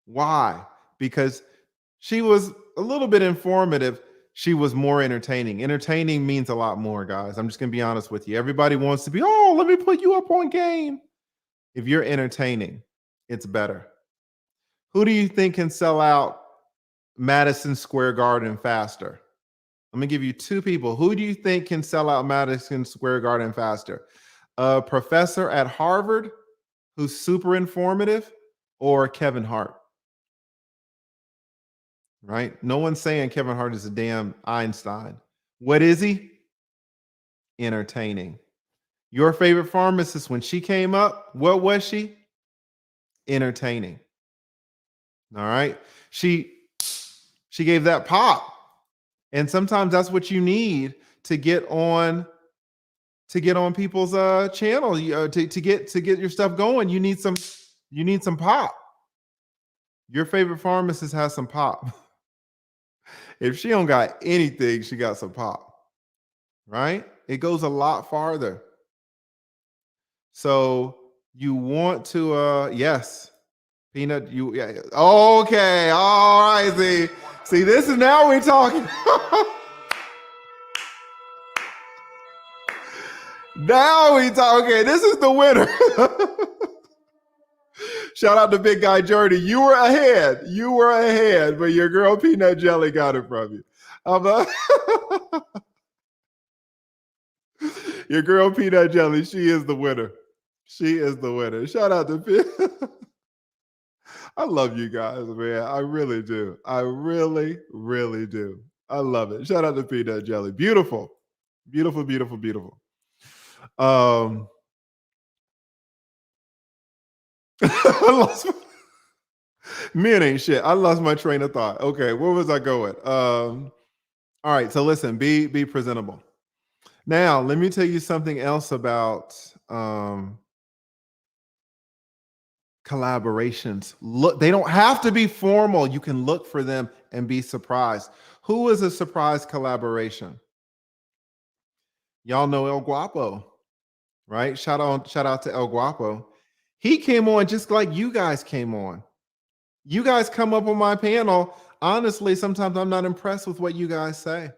Why? Because she was a little bit informative. She was more entertaining. Entertaining means a lot more, guys. I'm just going to be honest with you. Everybody wants to be, oh, let me put you up on game. If you're entertaining, it's better. Who do you think can sell out Madison Square Garden faster? Let me give you two people. Who do you think can sell out Madison Square Garden faster? A professor at Harvard who's super informative, or Kevin Hart? Right? No one's saying Kevin Hart is a damn Einstein. What is he? Entertaining. Your favorite pharmacist, when she came up, what was she? Entertaining. All right. She gave that pop. And sometimes that's what you need to get on people's channel. To get your stuff going, you need some pop. Your favorite pharmacist has some pop. If she don't got anything, she got some pop. Right? It goes a lot farther. So you want to yes. Peanut, okay, all right. See, this is now we're talking. Now we talk. Okay, this is the winner. Shout out to Big Guy Journey. You were ahead, but your girl Peanut Jelly got it from you. Your girl Peanut Jelly, she is the winner. Shout out to Peanut. I love you guys, man. I really do. I really, really do. I love it. Shout out to Peanut Jelly. Beautiful. Beautiful, beautiful, beautiful. Men ain't shit. I lost my train of thought. Okay, where was I going? All right, so listen, be presentable. Now, let me tell you something else about collaborations. Look, they don't have to be formal. You can look for them and be surprised. Who is a surprise collaboration? Y'all know El Guapo, right? Shout out to El Guapo. He came on just like you guys came on. You guys come up on my panel. Honestly, sometimes I'm not impressed with what you guys say.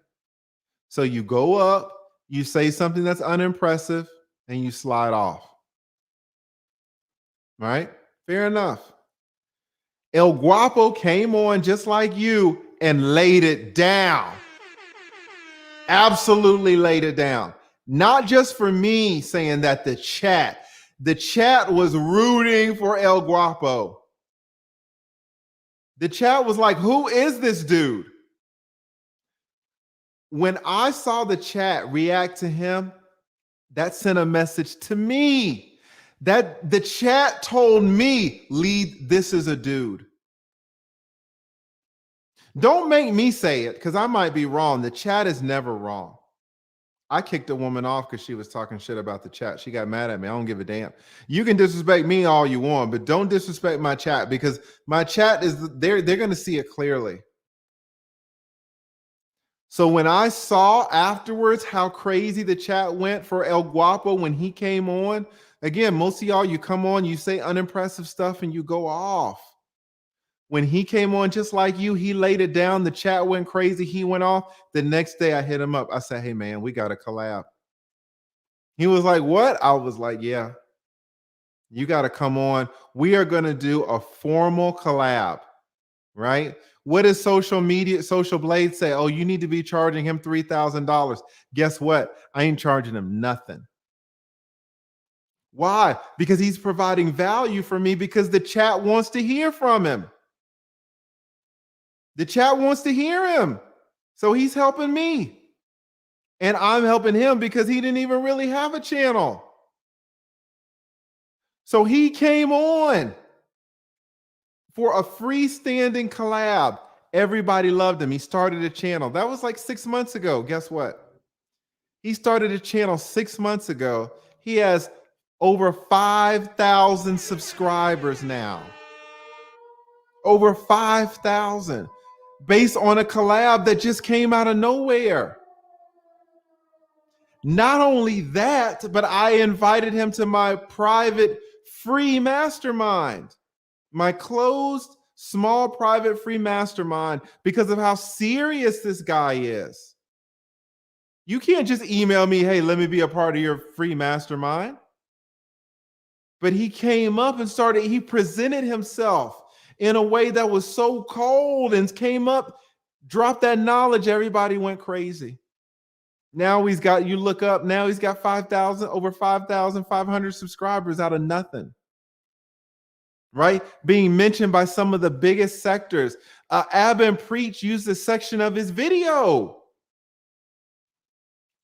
So you go up, you say something that's unimpressive, and you slide off. Right? Fair enough. El Guapo came on just like you and laid it down. Absolutely laid it down. Not just for me saying that, the chat was rooting for El Guapo. The chat was like, who is this dude? When I saw the chat react to him, that sent a message to me. That the chat told me, Lee, this is a dude. Don't make me say it, because I might be wrong. The chat is never wrong. I kicked a woman off because she was talking shit about the chat. She got mad at me. I don't give a damn. You can disrespect me all you want, but don't disrespect my chat, because my chat is they're going to see it clearly. So when I saw afterwards how crazy the chat went for El Guapo when he came on, again, most of y'all, you come on, you say unimpressive stuff and you go off. When he came on, just like you, he laid it down. The chat went crazy. He went off. The next day I hit him up. I said, hey man, we got to collab. He was like, what? I was like, yeah, you got to come on. We are going to do a formal collab, right? What does Social Blade say? Oh, you need to be charging him $3,000. Guess what? I ain't charging him nothing. Why? Because he's providing value for me, because the chat wants to hear from him. The chat wants to hear him. So he's helping me. And I'm helping him because he didn't even really have a channel. So he came on for a freestanding collab. Everybody loved him. He started a channel. That was like 6 months ago. Guess what? He started a channel 6 months ago. He has over 5,000 subscribers now. Over 5,000. Based on a collab that just came out of nowhere. Not only that, but I invited him to my private free mastermind, my closed, small, private free mastermind, because of how serious this guy is. You can't just email me, hey, let me be a part of your free mastermind. But he came up and he presented himself in a way that was so cold, and came up, dropped that knowledge. Everybody went crazy. Now he's got, you look up, now he's got over 5,500 subscribers out of nothing. Right? Being mentioned by some of the biggest sectors. Abba and Preach used a section of his video.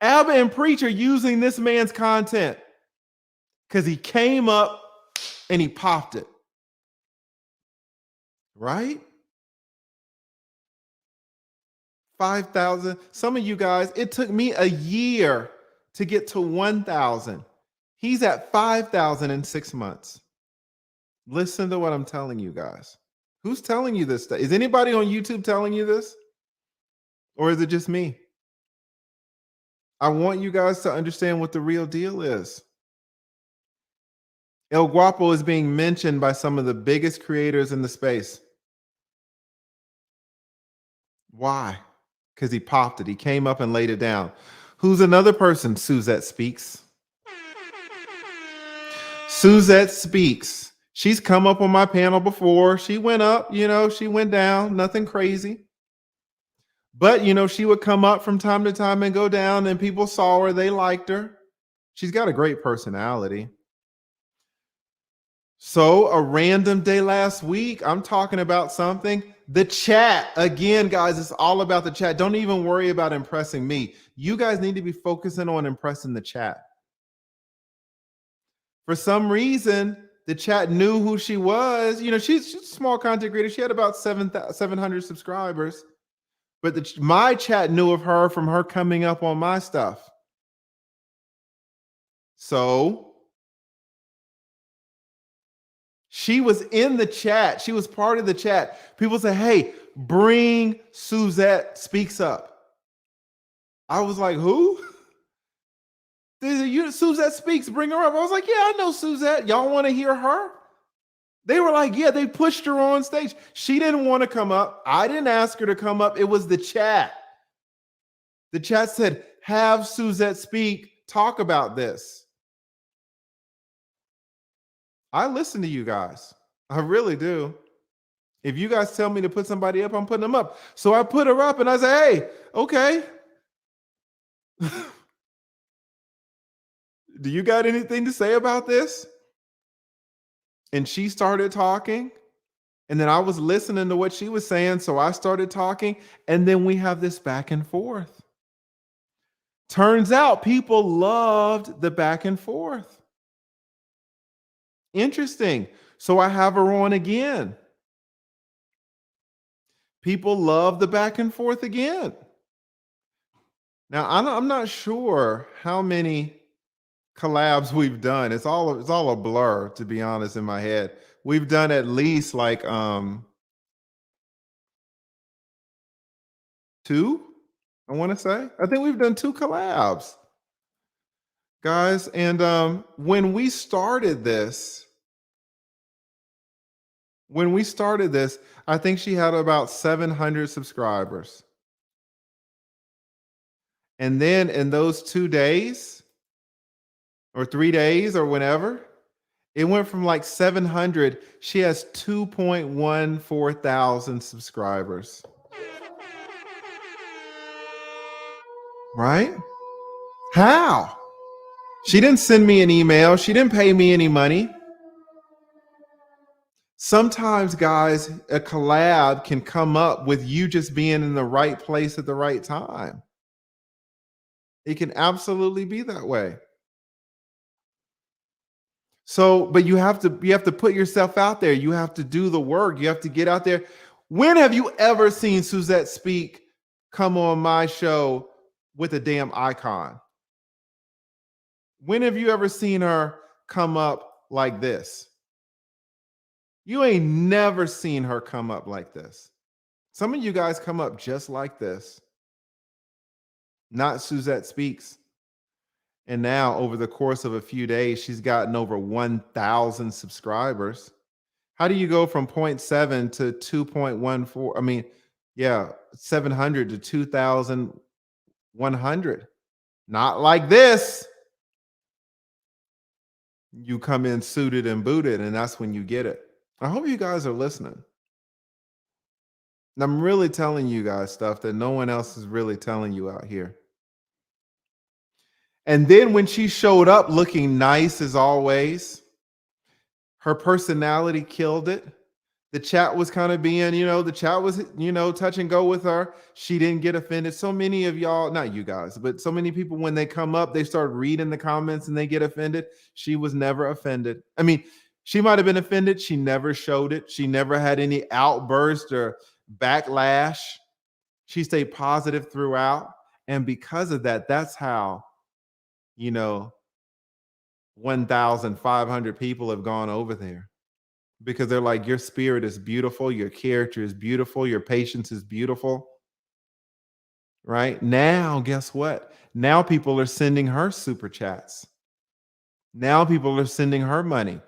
Abba and Preach are using this man's content because he came up and he popped it. Right? 5,000. Some of you guys, it took me a year to get to 1,000. He's at 5,000 in 6 months. Listen to what I'm telling you guys. Who's telling you this stuff? Is anybody on YouTube telling you this? Or is it just me? I want you guys to understand what the real deal is. El Guapo is being mentioned by some of the biggest creators in the space. Why? Because he popped it. He came up and laid it down. Who's another person? Suzette Speaks. Suzette Speaks. She's come up on my panel before. She went up, she went down, nothing crazy. But, she would come up from time to time and go down, and people saw her. They liked her. She's got a great personality. So a random day last week, I'm talking about something. The chat, again, guys, it's all about the chat. Don't even worry about impressing me. You guys need to be focusing on impressing the chat. For some reason, the chat knew who she was. She's a small content creator. She had about 700 subscribers. But my chat knew of her from her coming up on my stuff. So she was in the chat. She was part of the chat. People say, hey, bring Suzette Speaks up. I was like, who? Suzette Speaks, bring her up. I was like, yeah, I know Suzette. Y'all want to hear her? They were like, yeah, they pushed her on stage. She didn't want to come up. I didn't ask her to come up. It was the chat. The chat said, have Suzette Speak, talk about this. I listen to you guys. I really do. If you guys tell me to put somebody up, I'm putting them up. So I put her up and I said, hey, okay. Do you got anything to say about this? And she started talking. And then I was listening to what she was saying. So I started talking. And then we have this back and forth. Turns out people loved the back and forth. Interesting. So I have her on again. – People love the back and forth again. Now I'm not sure how many collabs we've done. It's all a blur, to be honest, in my head. We've done at least like two, I want to say. I think we've done two collabs, guys. And when we started this, I think she had about 700 subscribers. And then in those 2 days or 3 days or whenever, it went from like 700. She has 2.14 thousand subscribers. Right? How? She didn't send me an email. She didn't pay me any money. Sometimes, guys, a collab can come up with you just being in the right place at the right time. It can absolutely be that way. So, but you have to put yourself out there. You have to do the work. You have to get out there. When have you ever seen Suzette Speak come on my show with a damn icon? When have you ever seen her come up like this? You ain't never seen her come up like this. Some of you guys come up just like this. Not Suzette Speaks. And now, over the course of a few days, she's gotten over 1,000 subscribers. How do you go from 0.7 to 2.14? I mean, yeah, 700 to 2,100. Not like this. You come in suited and booted, and that's when you get it. I hope you guys are listening. And I'm really telling you guys stuff that no one else is really telling you out here. And then when she showed up looking nice as always, her personality killed it. The chat was kind of being, the chat was, touch and go with her. She didn't get offended. So many of y'all, not you guys, but so many people, when they come up, they start reading the comments and they get offended. She was never offended. I mean, she might have been offended. She never showed it. She never had any outburst or backlash. She stayed positive throughout. And because of that, that's how, 1,500 people have gone over there, because they're like, your spirit is beautiful, your character is beautiful, your patience is beautiful. Right now, guess what? Now people are sending her super chats. Now people are sending her money,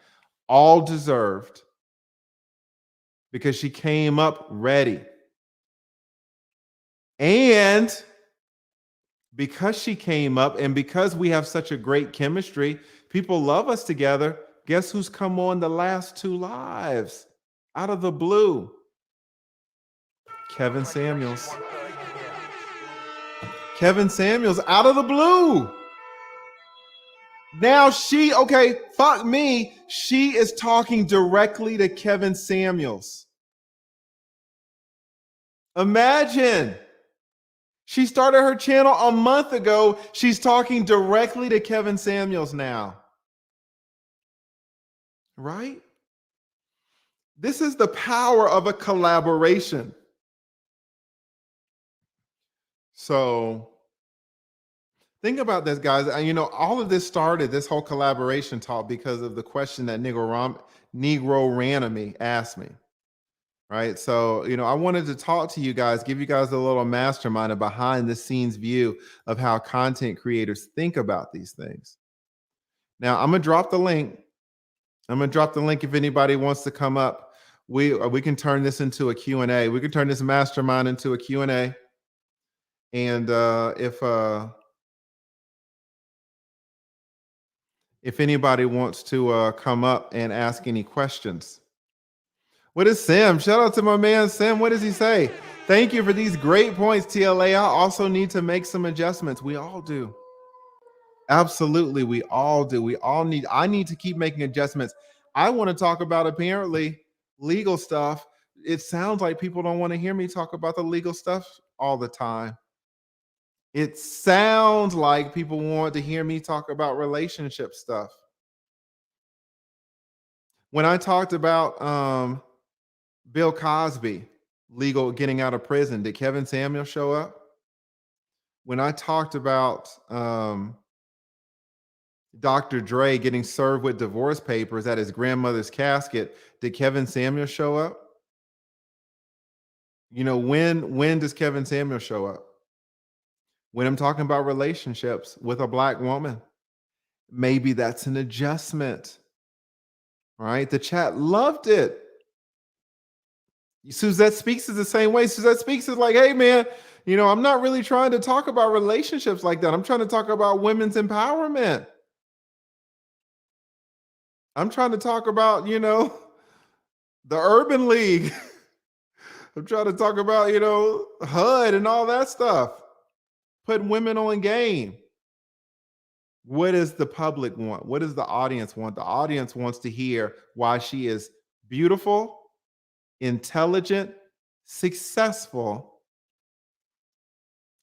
all deserved, because she came up ready. And because she came up, and because we have such a great chemistry, people love us together. Guess who's come on the last two lives out of the blue? Kevin Samuels. Kevin Samuels out of the blue. Now fuck me. She is talking directly to Kevin Samuels. Imagine. She started her channel a month ago. She's talking directly to Kevin Samuels now. Right? This is the power of a collaboration. So think about this, guys. All of this started, this whole collaboration talk, because of the question that Negro Ranamy asked me. Right. So, I wanted to talk to you guys, give you guys a little mastermind, a behind the scenes view of how content creators think about these things. Now, I'm going to drop the link. If anybody wants to come up. We can turn this into a Q&A. We can turn this mastermind into a Q&A. And if anybody wants to come up and ask any questions. What is Sam? Shout out to my man Sam. What does he say? Thank you for these great points, TLA. I also need to make some adjustments. We all do. Absolutely, we all do. I need to keep making adjustments. I want to talk about, apparently, legal stuff. It sounds like people don't want to hear me talk about the legal stuff all the time. It sounds like people want to hear me talk about relationship stuff. When I talked about Bill Cosby, legal, getting out of prison, did Kevin Samuel show up? when I talked about Dr. Dre getting served with divorce papers at his grandmother's casket, did Kevin Samuel show up? You know, when does Kevin Samuel show up? When I'm talking about relationships with a black woman, maybe that's an adjustment, right? The chat loved it. Suzette Speaks is the same way. Suzette Speaks is like, hey man, you know, I'm not really trying to talk about relationships like that. I'm trying to talk about women's empowerment. I'm trying to talk about, you know, the Urban League. I'm trying to talk about, you know, HUD and all that stuff. Putting women on game. What does the public want? What does the audience want? The audience wants to hear why she is beautiful, intelligent, successful,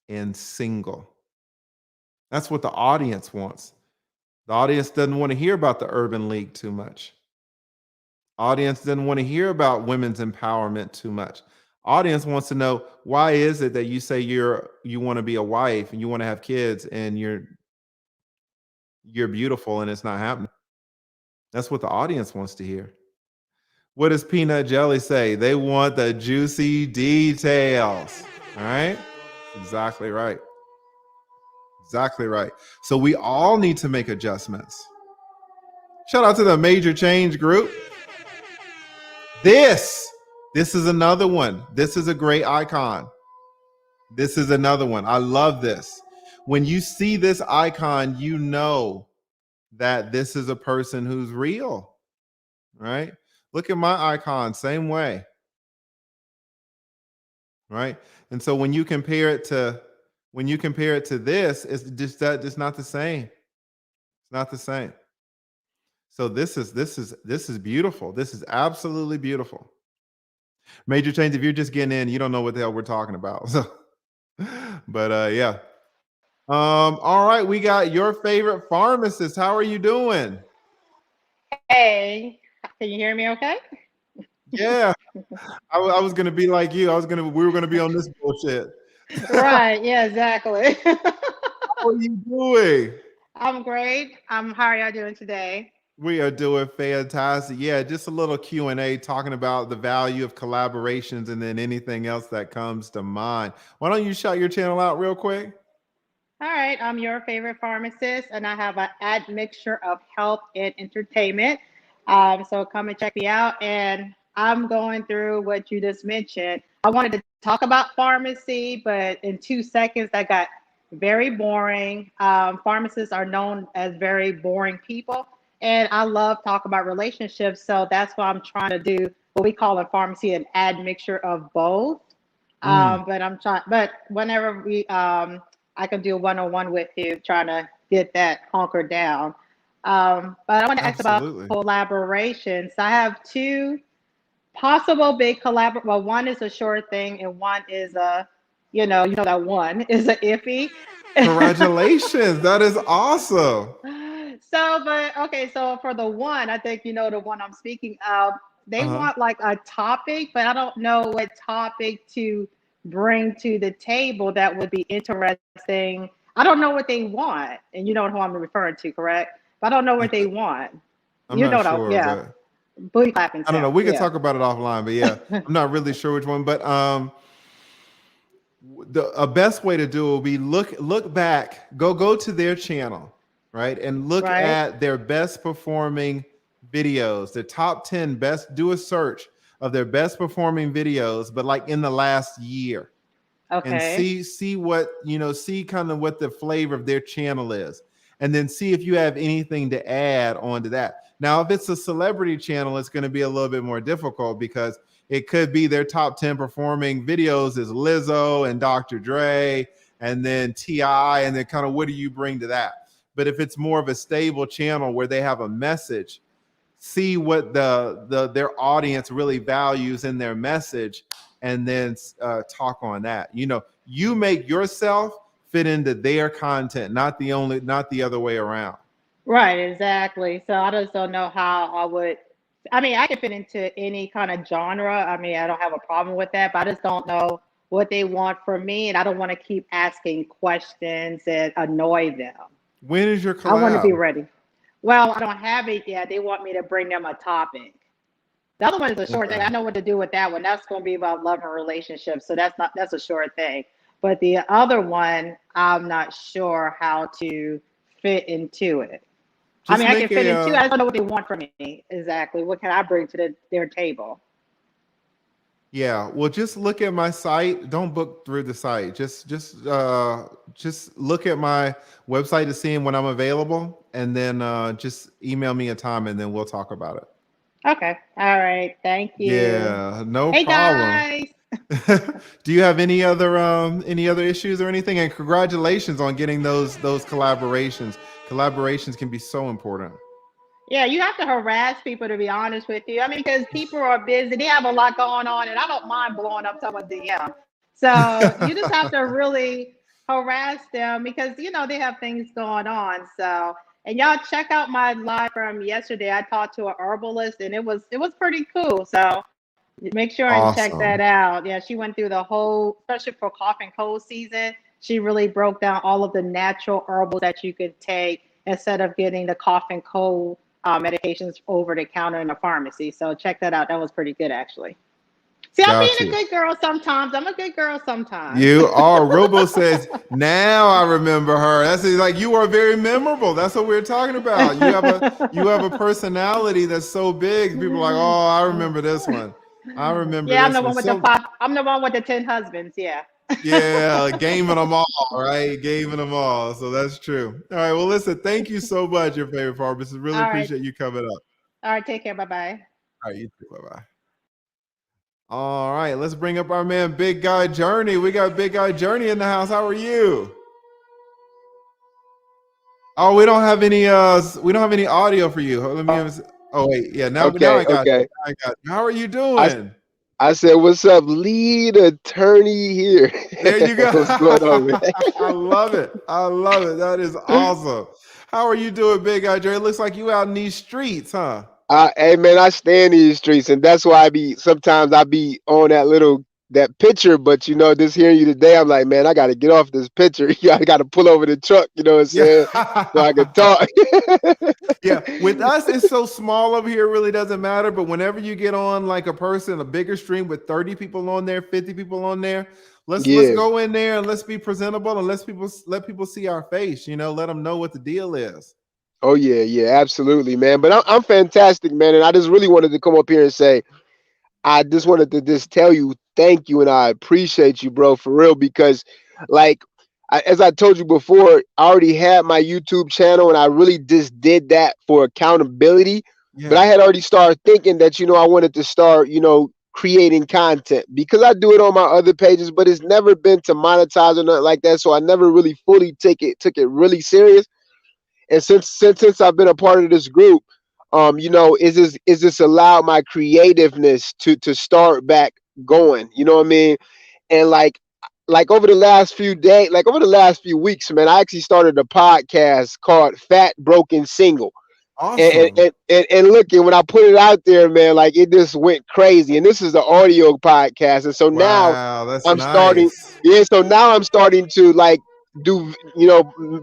and single. That's what the audience wants. The audience doesn't want to hear about the Urban League too much. Audience doesn't want to hear about women's empowerment too much. Audience wants to know, why is it that you say you want to be a wife and you want to have kids and you're beautiful and it's not happening? That's what the audience wants to hear. What does Peanut Jelly say? They want the juicy details. All right? Exactly right. Exactly right. So we all need to make adjustments. Shout out to the Major Change Group. This is another one. This is a great icon. This is another one. I love this. When you see this icon, you know that this is a person who's real, right? Look at my icon, same way, right? And so when you compare it to this, it's just that it's not the same. It's not the same. So this is beautiful. This is absolutely beautiful. Major Change, if you're just getting in, you don't know what the hell we're talking about. So, but yeah. All right, we got your favorite pharmacist. How are you doing? Hey, can you hear me okay? Yeah, I was gonna be like you. We were gonna be on this bullshit. Right, yeah, exactly. How are you doing? I'm great. How are y'all doing today? We are doing fantastic. Yeah, just a little Q&A talking about the value of collaborations and then anything else that comes to mind. Why don't you shout your channel out real quick? All right, I'm your favorite pharmacist, and I have an admixture of health and entertainment. So come and check me out. And I'm going through what you just mentioned. I wanted to talk about pharmacy, but in 2 seconds, that got very boring. Pharmacists are known as very boring people, and I love talk about relationships. So that's why I'm trying to do what we call in pharmacy an admixture of both. Mm, But I'm trying, but whenever I can do a one-on-one with you, trying to get that conquered down. But I want to ask about absolutely. collaborations. I have two possible big collabor. Well, one is a sure thing, and one is a, you know that one is a iffy. Congratulations. That is awesome. So, but okay, so for the one, I think you know the one I'm speaking of. They Uh-huh. want like a topic, but I don't know what topic to bring to the table that would be interesting. I don't know what they want, and you know who I'm referring to, correct? But I don't know what they want. I'm You not know that, sure, yeah. but Booty clapping I don't know. sound, We could yeah. talk about it offline, but yeah, I'm not really sure which one. But the a best way to do it will be look back, go to their channel, right, and look Right? at their best performing videos, the top 10 best. Do a search of their best performing videos, but like in the last year, and Okay. see what see kind of what the flavor of their channel is, and then see if you have anything to add on to that. Now if it's a celebrity channel, it's going to be a little bit more difficult because it could be their top 10 performing videos is Lizzo and Dr. Dre and then Ti, and then kind of what do you bring to that. But if it's more of a stable channel where they have a message, see what their audience really values in their message, and then talk on that. You make yourself fit into their content, not the other way around. Right, exactly. So I just don't know how I would. I mean, I can fit into any kind of genre. I mean, I don't have a problem with that, but I just don't know what they want from me, and I don't want to keep asking questions and annoy them. When is your I want to be collab? ready. Well, I don't have it yet. They want me to bring them a topic. The other one is a short thing. Okay. I know what to do with that one. That's going to be about love and relationships. So that's a short thing. But the other one, I'm not sure how to fit into it. I Just mean, I can make fit a into it. I just don't know what they want from me exactly. What can I bring to their table? yeah, well, just look at my site. Don't book through the site. Just look at my website to see when I'm available, and then just email me a time, and then we'll talk about it. Okay. All right. Thank you. Yeah, no Hey problem. guys. Do you have any other issues or anything? And congratulations on getting those collaborations. Collaborations can be so important. Yeah, you have to harass people to be honest with you. I mean, because people are busy, they have a lot going on, and I don't mind blowing up someone's DM. So you just have to really harass them because they have things going on. So and y'all check out my live from yesterday. I talked to a herbalist, and it was pretty cool. So make sure and check that Awesome. out. Yeah, she went through the whole, especially for cough and cold season. She really broke down all of the natural herbals that you could take instead of getting the cough and cold medications over the counter in the pharmacy. So check that out. That was pretty good, actually. See, I'm being Got a you. good girl sometimes. I'm a good girl sometimes. You are. Robo says, now I remember her. That's like you are very memorable. That's what we're talking about. You have a personality that's so big. People are like, oh, I remember this one. I remember Yeah, I'm this the one. one with the So five. I'm the one with the 10 husbands. Yeah. yeah, gaming them all, right? Gaming them all. So that's true. All right. Well, listen, thank you so much, your favorite pharmacist. Really All right. appreciate you coming up. All right. Take care. Bye bye. All right, you too. Bye bye. All right, let's bring up our man, Big Guy Journey. We got Big Guy Journey in the house. How are you? Oh, we don't have any audio for you. Let me oh wait, yeah, now Okay, I got you. okay. Now I got you. How are you I doing? I said, "What's up, lead attorney here?" There you go. What's going on, man? I love it. I love it. That is awesome. How are you doing, Big Guy Journey? It looks like you out in these streets, huh? Hey man, I stay in these streets, and that's why I be on that picture. But just hearing you today, I'm like, man, I got to get off this picture. I got to pull over the truck. You know what I'm saying? So I can Yeah. talk. Yeah, with us, it's so small over here, it really doesn't matter. But whenever you get on like a person, a bigger stream with 30 people on there, 50 people on there, let's Yeah. go in there and let's be presentable and let people see our face. Let them know what the deal is. Oh yeah, yeah, absolutely, man. But I'm fantastic, man, and I just really wanted to come up here and say I just wanted to just tell you thank you and I appreciate you, bro, for real. Because, like, as I told you before, I already had my YouTube channel and I really just did that for accountability. But I Yeah. had already started thinking that, I wanted to start, creating content because I do it on my other pages, but it's never been to monetize or nothing like that. So I never really fully took it really serious. And since I've been a part of this group, is this allowed my creativeness to start back going. You know what I mean? And like over the last few days, like over the last few weeks, man, I actually started a podcast called Fat Broken Single. And Awesome. and, and, and look, and when I put it out there, man, like it just went crazy. And this is the audio podcast. And so now Wow, that's I'm starting, nice. yeah, so now I'm starting to like do,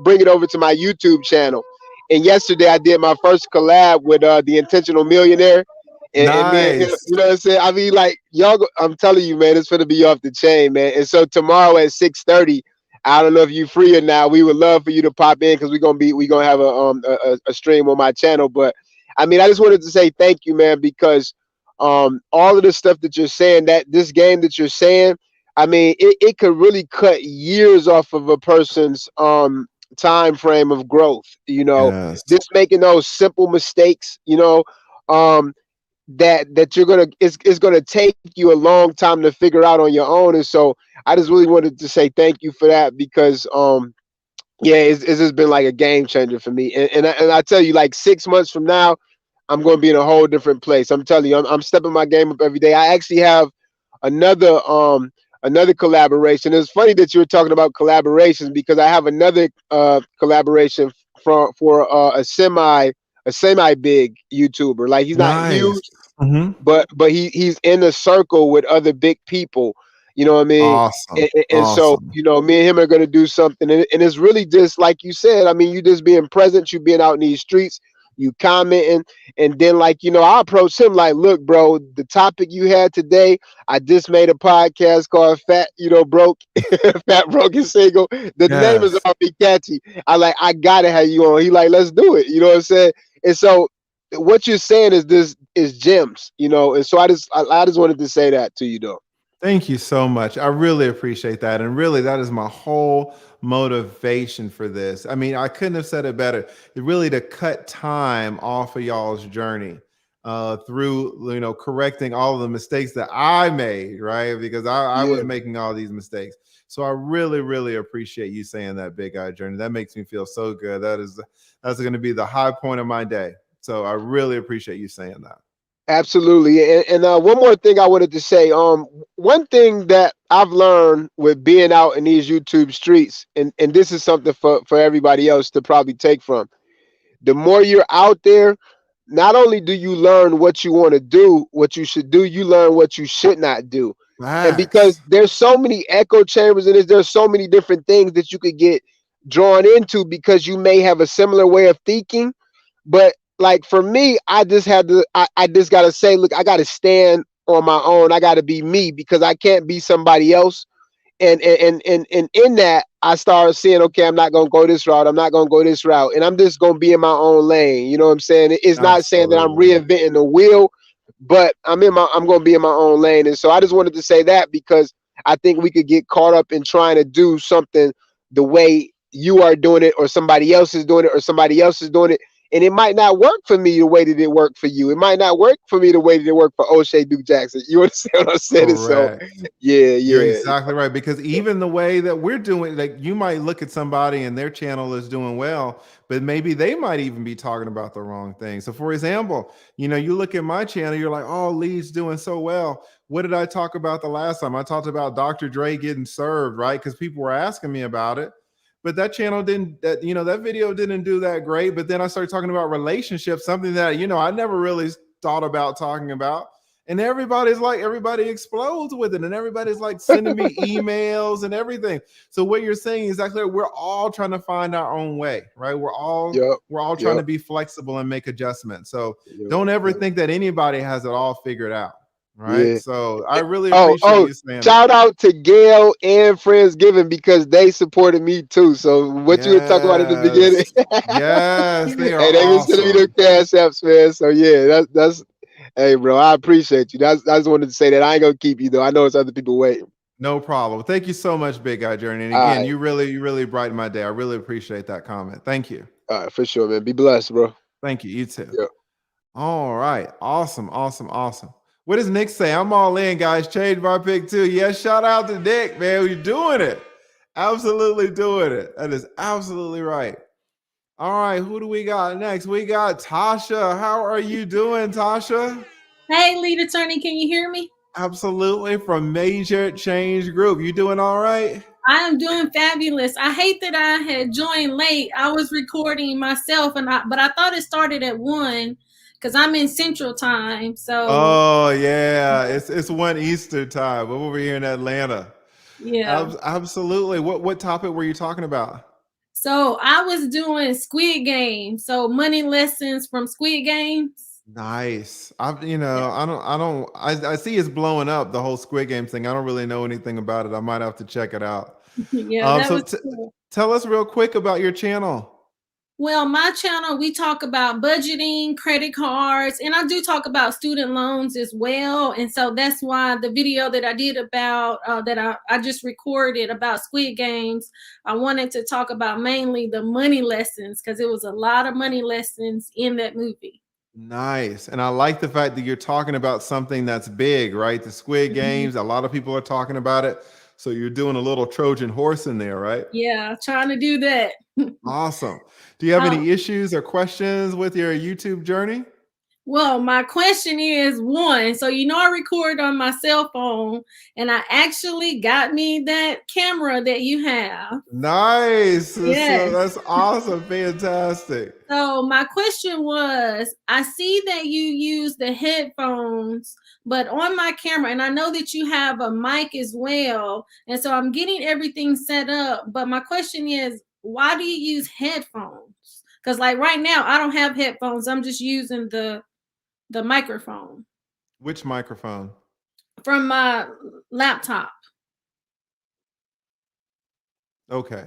bring it over to my YouTube channel. And yesterday I did my first collab with the Intentional Millionaire. And me, Nice. you know what I'm saying? I mean, like y'all, I'm telling you, man, it's gonna be off the chain, man. And so tomorrow at 6:30, I don't know if you free or not. We would love for you to pop in because we're gonna have a stream on my channel. But I mean, I just wanted to say thank you, man, because all of the stuff that you're saying, that this game that you're saying, I mean, it could really cut years off of a person's time frame of growth. Yes. Just making those simple mistakes, um, that you're gonna it's gonna take you a long time to figure out on your own. And so I just really wanted to say thank you for that because yeah, it's just been like a game changer for me. And I tell you, like 6 months from now, I'm going to be in a whole different place. I'm telling you, I'm stepping my game up every day. I actually have another another collaboration. It's funny that you were talking about collaborations because I have another collaboration for a semi big YouTuber. Like he's not Nice. huge, Mhm. but he's in a circle with other big people. You know what I mean? Awesome. And so, Awesome. you know, me and him are going to do something. And it's really just like you said. I mean, you just being present, you being out in these streets, you commenting. And then, like, you know, I approached him like, look, bro, the topic you had today, I just made a podcast called Fat, you know, Broke, Fat Broke and Single. The name is Yes. already catchy. I got to have you on. He like, let's do it. You know what I'm saying? And so, what you're saying is this is gems, you know. And so I just wanted to say that to you, though. Thank you so much. I really appreciate that. And really, that is my whole motivation for this. I mean, I couldn't have said it better. Really, to cut time off of y'all's journey through, you know, correcting all of the mistakes that I made, right? Because I was Yeah. making all these mistakes. So I really, really appreciate you saying that, Big Eye Journey. That makes me feel so good. That's going to be the high point of my day. So I really appreciate you saying that. Absolutely. And one more thing I wanted to say. One thing that I've learned with being out in these YouTube streets, and this is something for everybody else to probably take from. The more you're out there, not only do you learn what you want to do, what you should do, you learn what you should not do. And because Facts. there's so many echo chambers in this, there's so many different things that you could get drawn into because you may have a similar way of thinking. But like for me, I just had to I just gotta say, look, I gotta stand on my own. I gotta be me because I can't be somebody else. And in that, I started seeing, okay, I'm not gonna go this route. I'm not gonna go this route, and I'm just gonna be in my own lane. You know what I'm saying? It's not saying that I'm Absolutely. reinventing the wheel, but I'm gonna be in my own lane. And so I just wanted to say that because I think we could get caught up in trying to do something the way you are doing it, or somebody else is doing it, or somebody else is doing it. And it might not work for me the way that it worked for you. It might not work for me the way that it worked for O'Shea Duke Jackson. You understand what I'm saying? And so, Correct. yeah, You're yeah, exactly right. Because even the way that we're doing, like you might look at somebody and their channel is doing well, but maybe they might even be talking about the wrong thing. So, for example, you know, you look at my channel, you're like, oh, Lee's doing so well. What did I talk about the last time? I talked about Dr. Dre getting served, right? Because people were asking me about it. But that channel didn't, that, you know, that video didn't do that great. But then I started talking about relationships, something that, you know, I never really thought about talking about. And everybody's like, everybody explodes with it, and everybody's like sending me emails and everything. So what you're saying is exactly right. We're all trying to find our own way, right? yep, We're all trying yep, to be flexible and make adjustments. So yep, don't ever yep, think that anybody has it all figured out, right? yeah. So I really Oh, appreciate oh, you saying that. shout out to Gail and Friendsgiving because they supported me too. So what you were talking about in the beginning, Yes, yes, they are hey, they been sending me the awesome. cash apps, man. So yeah, that's hey, bro, I appreciate you. I just wanted to say that I ain't gonna keep you though. I know it's other people waiting. No problem. Thank you so much, Big Guy Journey. And All again, right, you really brighten my day. I really appreciate that comment. Thank you. all right, for sure, man. Be blessed, bro. Thank you. You too. Yeah. All right. Awesome. Awesome. Awesome. What does Nick say? I'm all in, guys. Change my pick too. Yes. Shout out to Nick, man. You're doing it. Absolutely doing it. That is absolutely right. All right. Who do we got next? We got Tasha. How are you doing, Tasha? Hey, lead attorney, can you hear me? Absolutely. From Major Change Group. You doing all right? I am doing fabulous. I hate that I had joined late. I was recording myself, but I thought it started at 1 because I'm in Central Time. So Oh yeah, it's one Eastern time. We're over here in Atlanta. yeah. Absolutely. What topic were you talking about? So I was doing Squid Game. So money lessons from Squid Games. Nice. I you Yeah, know I see it's blowing up, the whole Squid Game thing. I don't really know anything about it. I might have to check it out. yeah, that So was cool. tell us real quick about your channel. Well, my channel, we talk about budgeting, credit cards, and I do talk about student loans as well. And so that's why the video that I did about that I just recorded about Squid Games, I wanted to talk about mainly the money lessons because it was a lot of money lessons in that movie. Nice. And I like the fact that you're talking about something that's big, right? The Squid Mhm. Games, a lot of people are talking about it. So you're doing a little Trojan horse in there, right? Yeah, trying to do that. Awesome. Do you have Um, any issues or questions with your YouTube journey? Well, my question is one. So I record on my cell phone, and I actually got me that camera that you have. Nice. So Yes. that's awesome. Fantastic. So my question was, I see that you use the headphones, but on my camera, and I know that you have a mic as well, and so I'm getting everything set up. But my question is, why do you use headphones? Because like right now, I don't have headphones. I'm just using the microphone Which microphone? from my laptop. Okay.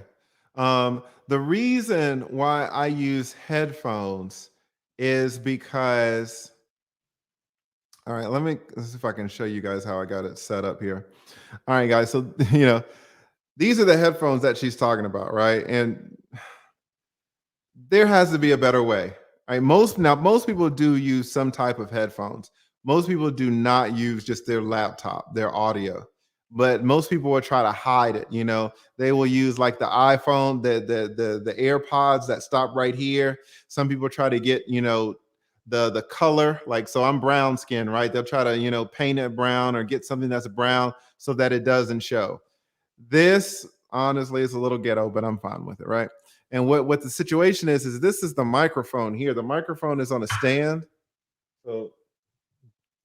The reason why I use headphones is because, all right, let's see if I can show you guys how I got it set up here. All right, guys. So, these are the headphones that she's talking about, right? And there has to be a better way. Right? Most people do use some type of headphones. Most people do not use just their laptop, their audio. But most people will try to hide it. They will use like the iPhone, the AirPods that stop right here. Some people try to get the color. Like, so I'm brown skin, right? They'll try to paint it brown or get something that's brown so that it doesn't show. This honestly is a little ghetto, but I'm fine with it, right? And what the situation is this is the microphone here. The microphone is on a stand. So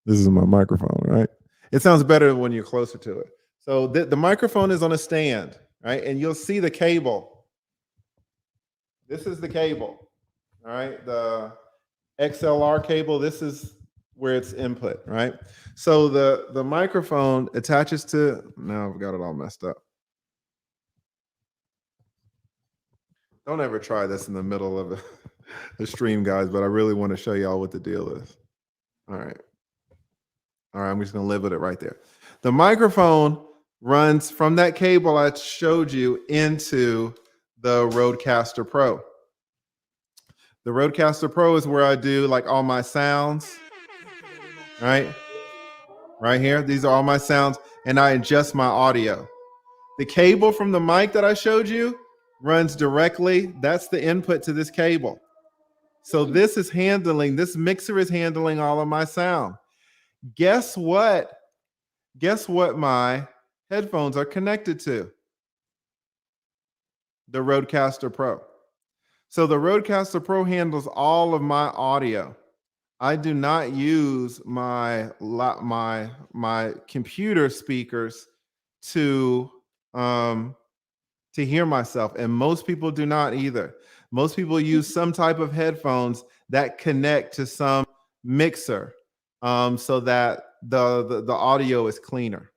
this is my microphone, right? It sounds better when you're closer to it. So the microphone is on a stand, right? And you'll see the cable. This is the cable, all right? The XLR cable, this is where it's input, right? So the microphone attaches to, now I've got it all messed up. Don't ever try this in the middle of the stream, guys, but I really want to show y'all what the deal is. All right. I'm just going to live with it right there. The microphone runs from that cable I showed you into the Rodecaster Pro. The Rodecaster Pro is where I do like all my sounds, right? Right here. These are all my sounds, and I adjust my audio. The cable from the mic that I showed you runs directly. That's the input to this cable. So this mixer is handling all of my sound. Guess what? Guess what my headphones are connected to? The Rodecaster Pro. So the Rodecaster Pro handles all of my audio. I do not use my computer speakers to hear myself, and most people do not either. Most people use some type of headphones that connect to some mixer, so that the audio is cleaner.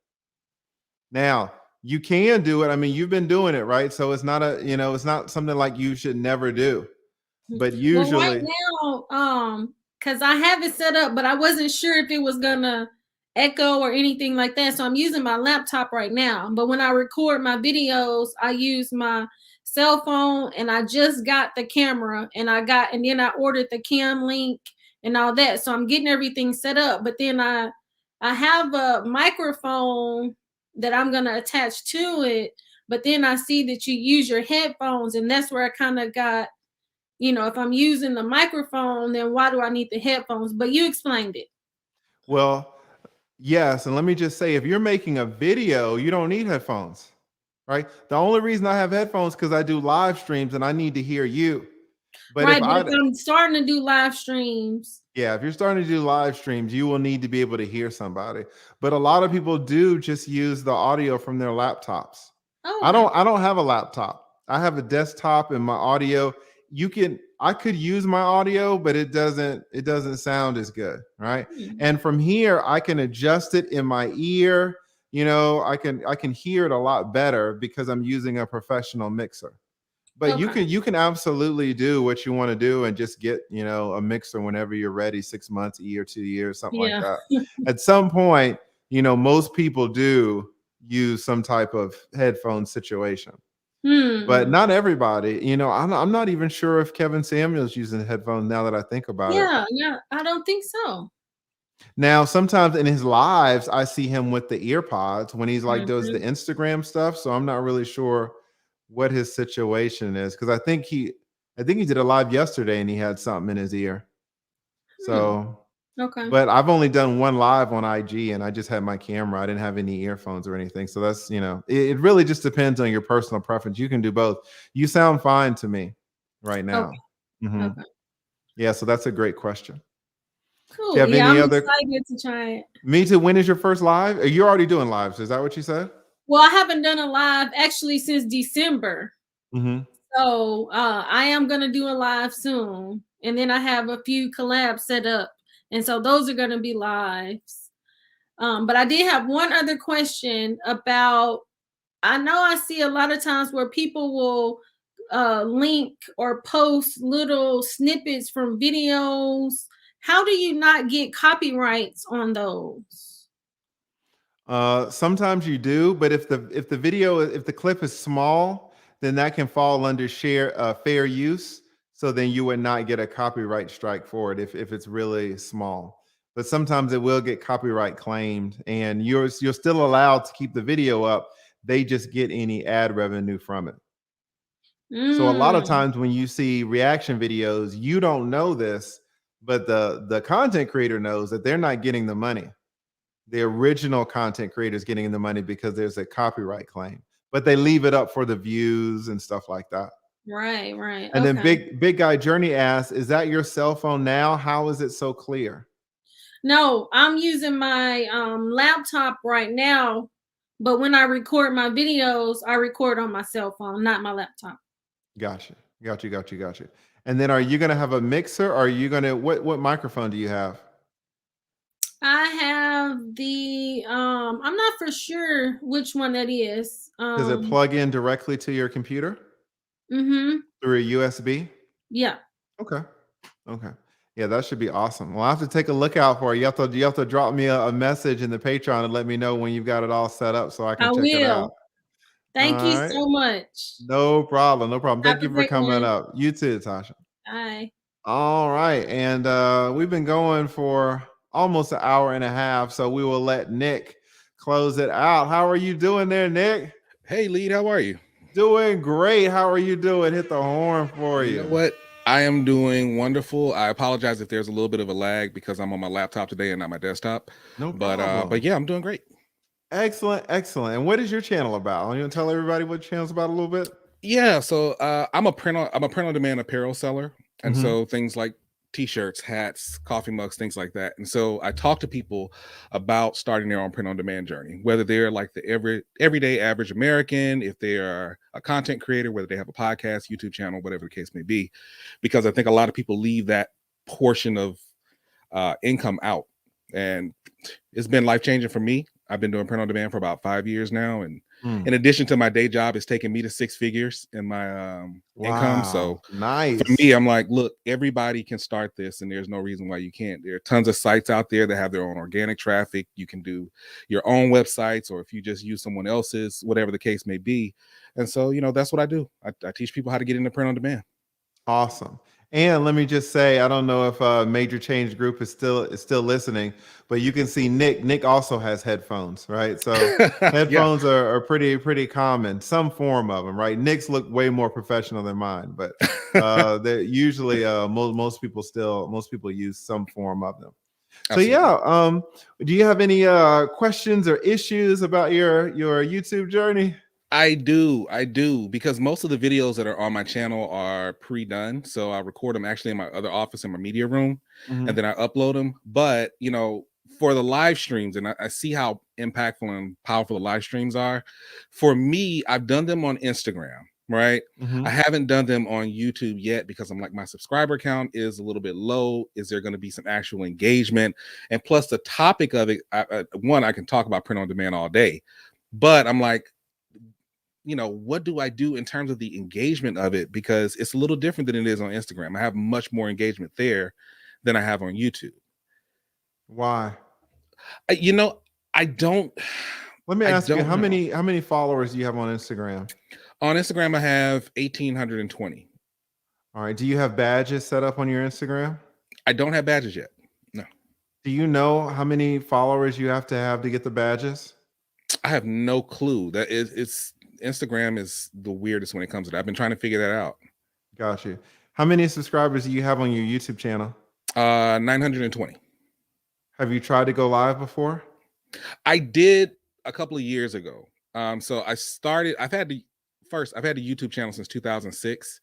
Now you can do it. I mean, you've been doing it, right? So it's not it's not something like you should never do. But usually, well, right now, because I have it set up, but I wasn't sure if it was gonna echo or anything like that. So I'm using my laptop right now. But when I record my videos, I use my cell phone, and I just got the camera, and then I ordered the cam link and all that. So I'm getting everything set up. But then I have a microphone that I'm gonna attach to it. But then I see that you use your headphones, and that's where I kind of got, if I'm using the microphone, then why do I need the headphones? But you explained it. Well, yes. And let me just say, if you're making a video, you don't need headphones, right? The only reason I have headphones because I do live streams and I need to hear you. But right, but if I'm starting to do live streams. Yeah, if you're starting to do live streams, you will need to be able to hear somebody. But a lot of people do just use the audio from their laptops. Oh, I don't have a laptop. I have a desktop, and my audio, I could use my audio, but it doesn't sound as good, right? And from here I can adjust it in my ear. I can hear it a lot better because I'm using a professional mixer. But you can absolutely do what you want to do and just get a mixer whenever you're ready, 6 months, a year, 2 years, something like that. At some point, most people do use some type of headphone situation. But not everybody. I'm not even sure if Kevin Samuel's using headphones now that I think about it. Yeah, I don't think so. Now, sometimes in his lives, I see him with the ear pods when he's like does the Instagram stuff. So I'm not really sure what his situation is, because I think he did a live yesterday and he had something in his ear. So Okay. But I've only done one live on IG, and I just had my camera. I didn't have any earphones or anything. So that's, it really just depends on your personal preference. You can do both. You sound fine to me right now. Okay. Mhm. Okay. Yeah, so that's a great question. Do you Cool. have Yeah, any I'm other? excited to try it. Me too. When is your first live? You're already doing lives. Is that what you said? Well, I haven't done a live actually since December. Mm-hmm. So I am gonna do a live soon. And then I have a few collabs set up. And so those are gonna be lives. But I did have one other question about, I know I see a lot of times where people will link or post little snippets from videos. How do you not get copyrights on those? Sometimes you do, but if the clip is small, then that can fall under fair use. So then you would not get a copyright strike for it if it's really small. But sometimes it will get copyright claimed, and you're still allowed to keep the video up. They just get any ad revenue from it. So a lot of Mm, times when you see reaction videos, you don't know this, but the content creator knows that they're not getting the money. The original content creators getting the money because there's a copyright claim, but they leave it up for the views and stuff like that. right, right. And then Okay. big guy Journey asks, is that your cell phone now? How is it so clear? No, I'm using my laptop right now, but when I record my videos, I record on my cell phone, not my laptop. Gotcha. Got you. And then are you going to have a mixer, or are you going to, what microphone do you have? I have the I'm not for sure which one that is. Does it plug in directly to your computer Mhm. through a USB? Yeah. Okay. Okay. Yeah, that should be awesome. Well, I have to take a look out for it. You have to drop me a message in the Patreon and let me know when you've got it all set up so I I can check it out. will. Thank you All right. so much. No problem. No problem. Have Thank a you for great coming one. up. You too, Tasha. Bye. All right. And we've been going for almost an hour and a half, so we will let Nick close it out. How are you doing there, Nick? Hey, Lead, how are you? Doing great. How are you doing? Hit the horn for you. You know what? I am doing wonderful. I apologize if there's a little bit of a lag because I'm on my laptop today and not my desktop. No problem. But yeah, I'm doing great. Excellent. And what is your channel about? You want to tell everybody what your channel's about a little bit? Yeah, so I'm a print on demand apparel seller, and Mhm. so things like t-shirts, hats, coffee mugs, things like that. And so I talk to people about starting their own print on demand journey, whether they're like the everyday average American, if they are a content creator, whether they have a podcast, YouTube channel, whatever the case may be, because I think a lot of people leave that portion of income out, and it's been life-changing for me. I've been doing print on demand for about 5 years now, and in addition to my day job, it's taken me to 6 figures in my income. So nice. for me, I'm like, look, everybody can start this, and there's no reason why you can't. There are tons of sites out there that have their own organic traffic. You can do your own websites, or if you just use someone else's, whatever the case may be. And so, that's what I do. I teach people how to get into print on demand. Awesome. And let me just say, I don't know if Major Change Group is still listening, but you can see Nick also has headphones, right? So headphones are pretty common, some form of them, right? Nick's look way more professional than mine, but they're usually most people use some form of them. Absolutely. So yeah, do you have any questions or issues about your YouTube journey? I do, because most of the videos that are on my channel are pre-done. So I record them actually in my other office in my media room, Mhm. and then I upload them. But for the live streams, and I see how impactful and powerful the live streams are. For me, I've done them on Instagram, right? Mhm. I haven't done them on YouTube yet because I'm like, my subscriber count is a little bit low. Is there going to be some actual engagement? And plus the topic of it, I can talk about print on demand all day, but I'm like, what do I do in terms of the engagement of it? Because it's a little different than it is on Instagram. I have much more engagement there than I have on YouTube. Why? I don't. Let me ask you, how know. many followers do you have on Instagram? On Instagram, I have 1,820. All right. Do you have badges set up on your Instagram? I don't have badges yet. No. Do you know how many followers you have to get the badges? I have no clue. It's Instagram is the weirdest when it comes to that. I've been trying to figure that out. Got you. How many subscribers do you have on your YouTube channel? 920. Have you tried to go live before? I did a couple of years ago. So I've had the YouTube channel since 2006.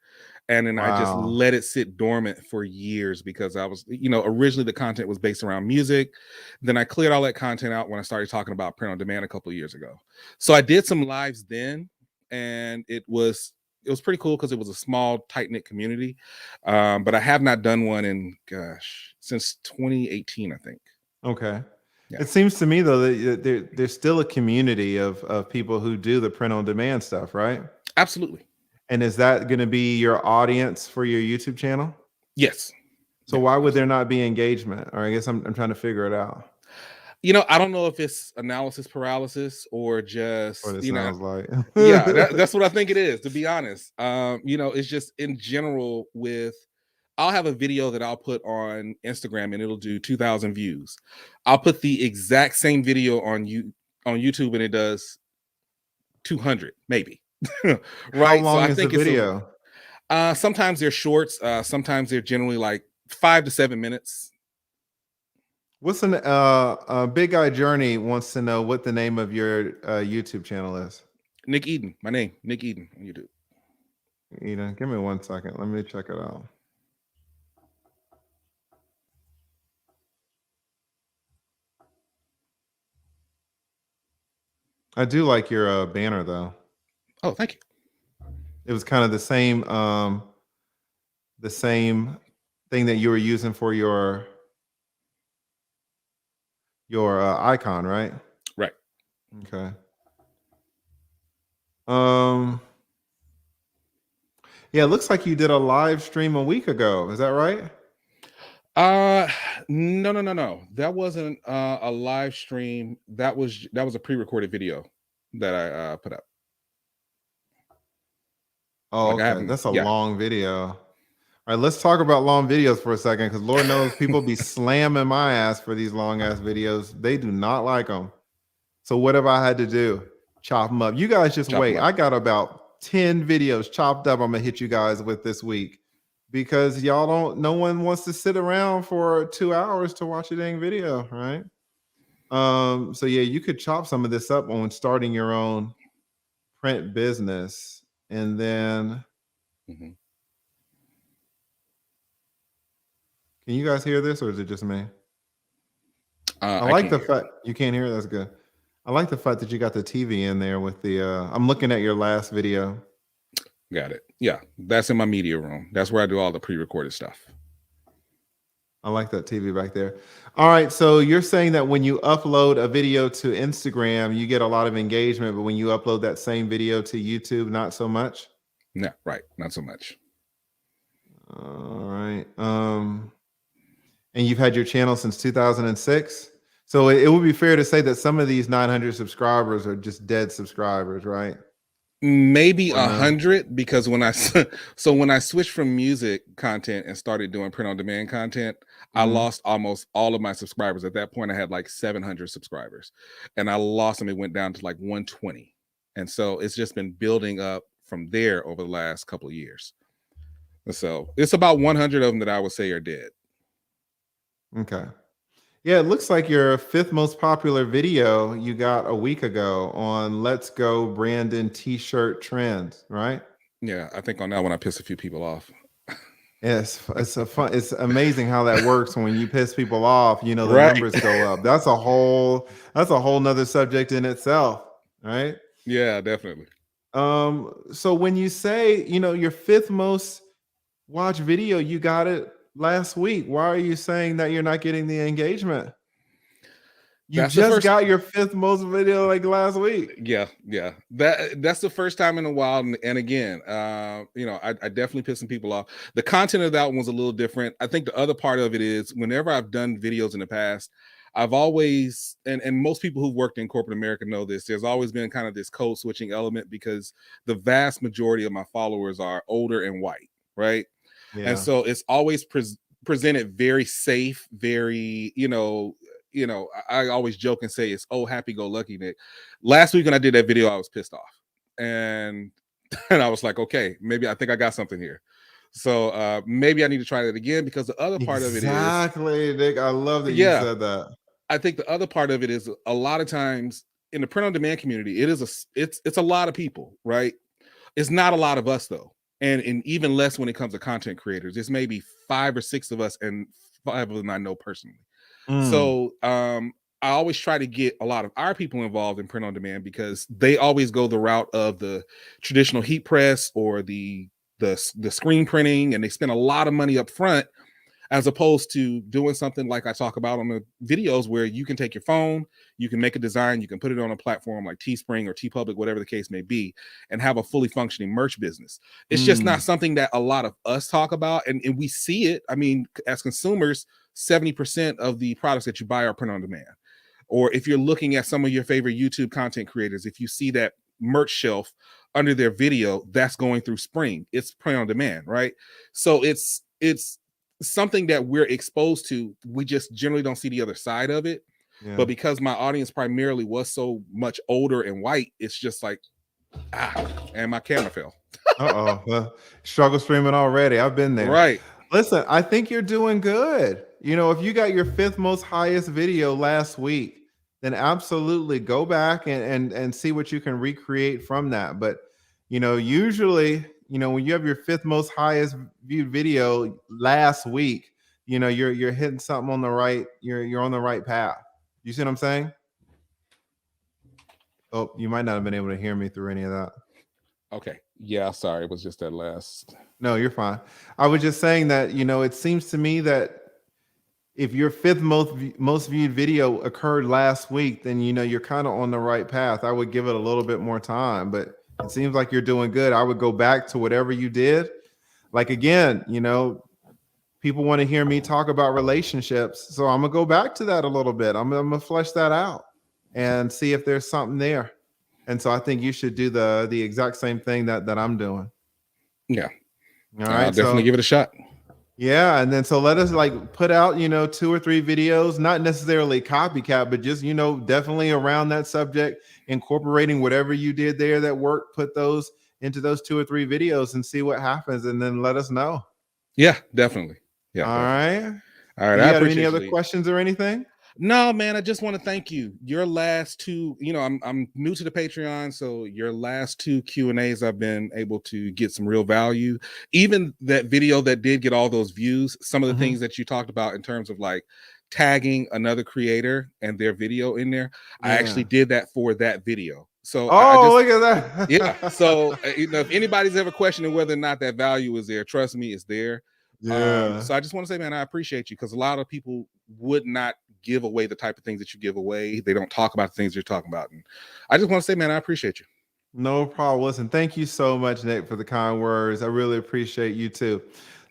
And then I just Wow. let it sit dormant for years because I was, originally the content was based around music. Then I cleared all that content out when I started talking about print on demand a couple of years ago. So I did some lives then, and it was pretty cool because it was a small, tight-knit community. But I have not done one since 2018, I think. Okay. Yeah. It seems to me though that there's still a community of people who do the print on demand stuff, right? Absolutely. And is that going to be your audience for your YouTube channel? Yes. So why would there not be engagement? Or I guess I'm trying to figure it out. I don't know if it's analysis paralysis or just, What it sounds like. yeah, that's what I think it is, to be honest. It's just in general I'll have a video that I'll put on Instagram and it'll do 2,000 views. I'll put the exact same video on YouTube and it does 200, maybe. Right. How long so I is think the video? Sometimes they're shorts. Sometimes they're generally like 5 to 7 minutes. What's Big Guy Journey wants to know what the name of your YouTube channel is. Nick Eden. My name, Nick Eden on YouTube. Eden, give me 1 second. Let me check it out. I do like your banner though. Oh, thank you. It was kind of the same thing that you were using for your icon, right? Right. Okay. Yeah, it looks like you did a live stream a week ago. Is that right? No. That wasn't a live stream. That was a pre-recorded video that I put up. Oh, okay. That's a long video. All right, let's talk about long videos for a second, because Lord knows people be slamming my ass for these long ass videos. They do not like them. So what have I had to do? Chop them up. You guys just wait. I got about 10 videos chopped up I'm gonna hit you guys with this week, because no one wants to sit around for 2 hours to watch a dang video, right? So yeah, you could chop some of this up on starting your own print business. And then can you guys hear this, or is it just me? I like the fact you can't hear it. That's good. I like the fact that you got the TV in there with the I'm looking at your last video. Got it. Yeah, that's in my media room. That's where I do all the pre-recorded stuff. I like that TV back there. All right, so you're saying that when you upload a video to Instagram, you get a lot of engagement, but when you upload that same video to YouTube, not so much? No, right, not so much. All right. And you've had your channel since 2006? So it would be fair to say that some of these 900 subscribers are just dead subscribers, right? Maybe 100, because when I switched from music content and started doing print on demand content, I lost almost all of my subscribers. At that point, I had like 700 subscribers, and I lost them. It went down to like 120, and so it's just been building up from there over the last couple of years. So it's about 100 of them that I would say are dead. Okay. Yeah, it looks like your 5th most popular video you got a week ago on Let's Go Brandon t-shirt trends, right? Yeah, I think on that one I pissed a few people off. Yes, it's amazing how that works. When you piss people off, the Right. numbers go up. That's a whole nother subject in itself, right? Yeah, definitely. So when you say, your 5th most watched video, you got it last week. Why are you saying that you're not getting the engagement? You just got your 5th most video like last week. Yeah. That's the first time in a while. And again, I definitely pissed some people off. The content of that one was a little different. I think the other part of it is, whenever I've done videos in the past, I've always, and most people who've worked in corporate America know this, there's always been kind of this code switching element, because the vast majority of my followers are older and white, right? Yeah. And so it's always presented very safe, very, I always joke and say it's, oh, happy-go-lucky Nick. Last week when I did that video, I was pissed off. And I was like, okay, maybe I think I got something here. So maybe I need to try that again, because the other part of it is... Exactly, Nick. I love that you said that. I think the other part of it is a lot of times in the print on demand community, it's a lot of people, right? It's not a lot of us though. And even less when it comes to content creators. It's maybe 5 or 6 of us, and 5 of them I know personally. So I always try to get a lot of our people involved in print on demand because they always go the route of the traditional heat press or the screen printing, and they spend a lot of money up front, as opposed to doing something like I talk about on the videos where you can take your phone, you can make a design, you can put it on a platform like Teespring or TeePublic, whatever the case may be, and have a fully functioning merch business. It's just not something that a lot of us talk about, and we see it. I mean, as consumers, 70% of the products that you buy are print on demand. Or if you're looking at some of your favorite YouTube content creators, if you see that merch shelf under their video, that's going through Spring. It's print on demand, right? So it's something that we're exposed to. We just generally don't see the other side of it. Yeah. But because my audience primarily was so much older and white, it's just like, and my camera fell. Struggle streaming already. I've been there. Right. Listen, I think you're doing good. You know, if you got your 5th most highest video last week, then absolutely go back and see what you can recreate from that. But, you know, usually, you know, when you have your 5th most highest viewed video last week, you know, you're hitting something on the right, you're on the right path. You see what I'm saying? Oh, you might not have been able to hear me through any of that. Okay. Yeah, sorry. It was just that last. No, you're fine. I was just saying that, you know, it seems to me that if your 5th most viewed video occurred last week, then, you know, you're kind of on the right path. I would give it a little bit more time, but it seems like you're doing good. I would go back to whatever you did. Like, again, you know, people want to hear me talk about relationships. So I'm going to go back to that a little bit. I'm going to flesh that out and see if there's something there. And so I think you should do the exact same thing that I'm doing. Yeah. All right. I'll definitely give it a shot. Yeah. And then so let us like put out, you know, 2 or 3 videos, not necessarily copycat, but just, you know, definitely around that subject, incorporating whatever you did there that worked, put those into those 2 or 3 videos and see what happens. And then let us know. Yeah, definitely. Yeah. All right. All right. You I got appreciate any other you. questions or anything? No, man, I just want to thank you. Your last 2, you know, I'm new to the Patreon, so your last 2 Q&As I've been able to get some real value. Even that video that did get all those views, some of the things that you talked about in terms of like tagging another creator and their video in there, I actually did that for that video. So look at that. Yeah. So you know, if anybody's ever questioning whether or not that value is there, trust me, it's there. Yeah. So I just want to say, man, I appreciate you, because a lot of people would not give away the type of things that you give away. They don't talk about the things you're talking about. And I just want to say, man, I appreciate you. No problem. Listen, thank you so much, Nick, for the kind words. I really appreciate you too.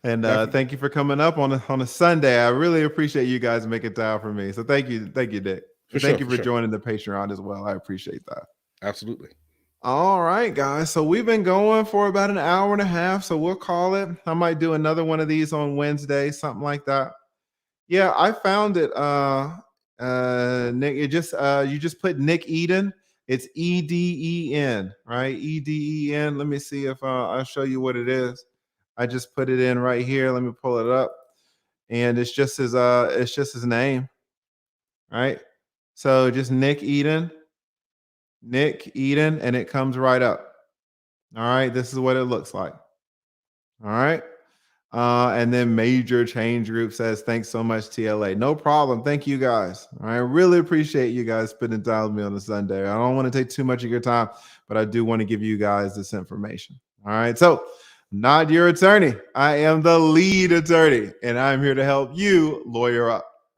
And thank you for coming up on a Sunday. I really appreciate you guys making time for me. So thank you, Nick. Thank you for joining the Patreon as well. I appreciate that. Absolutely. All right, guys. So we've been going for about an hour and a half. So we'll call it. I might do another one of these on Wednesday, something like that. Yeah, I found it. Nick, you just put Nick Eden. It's EDEN, right? EDEN. Let me see if I'll show you what it is. I just put it in right here. Let me pull it up, and it's just his name, right? So just Nick Eden, and it comes right up. All right, this is what it looks like. All right. And then Major Change Group says, thanks so much, TLA. No problem. Thank you guys. All right. I really appreciate you guys spending time with me on a Sunday. I don't want to take too much of your time, but I do want to give you guys this information. All right. So I'm not your attorney. I am the lead attorney, and I'm here to help you lawyer up.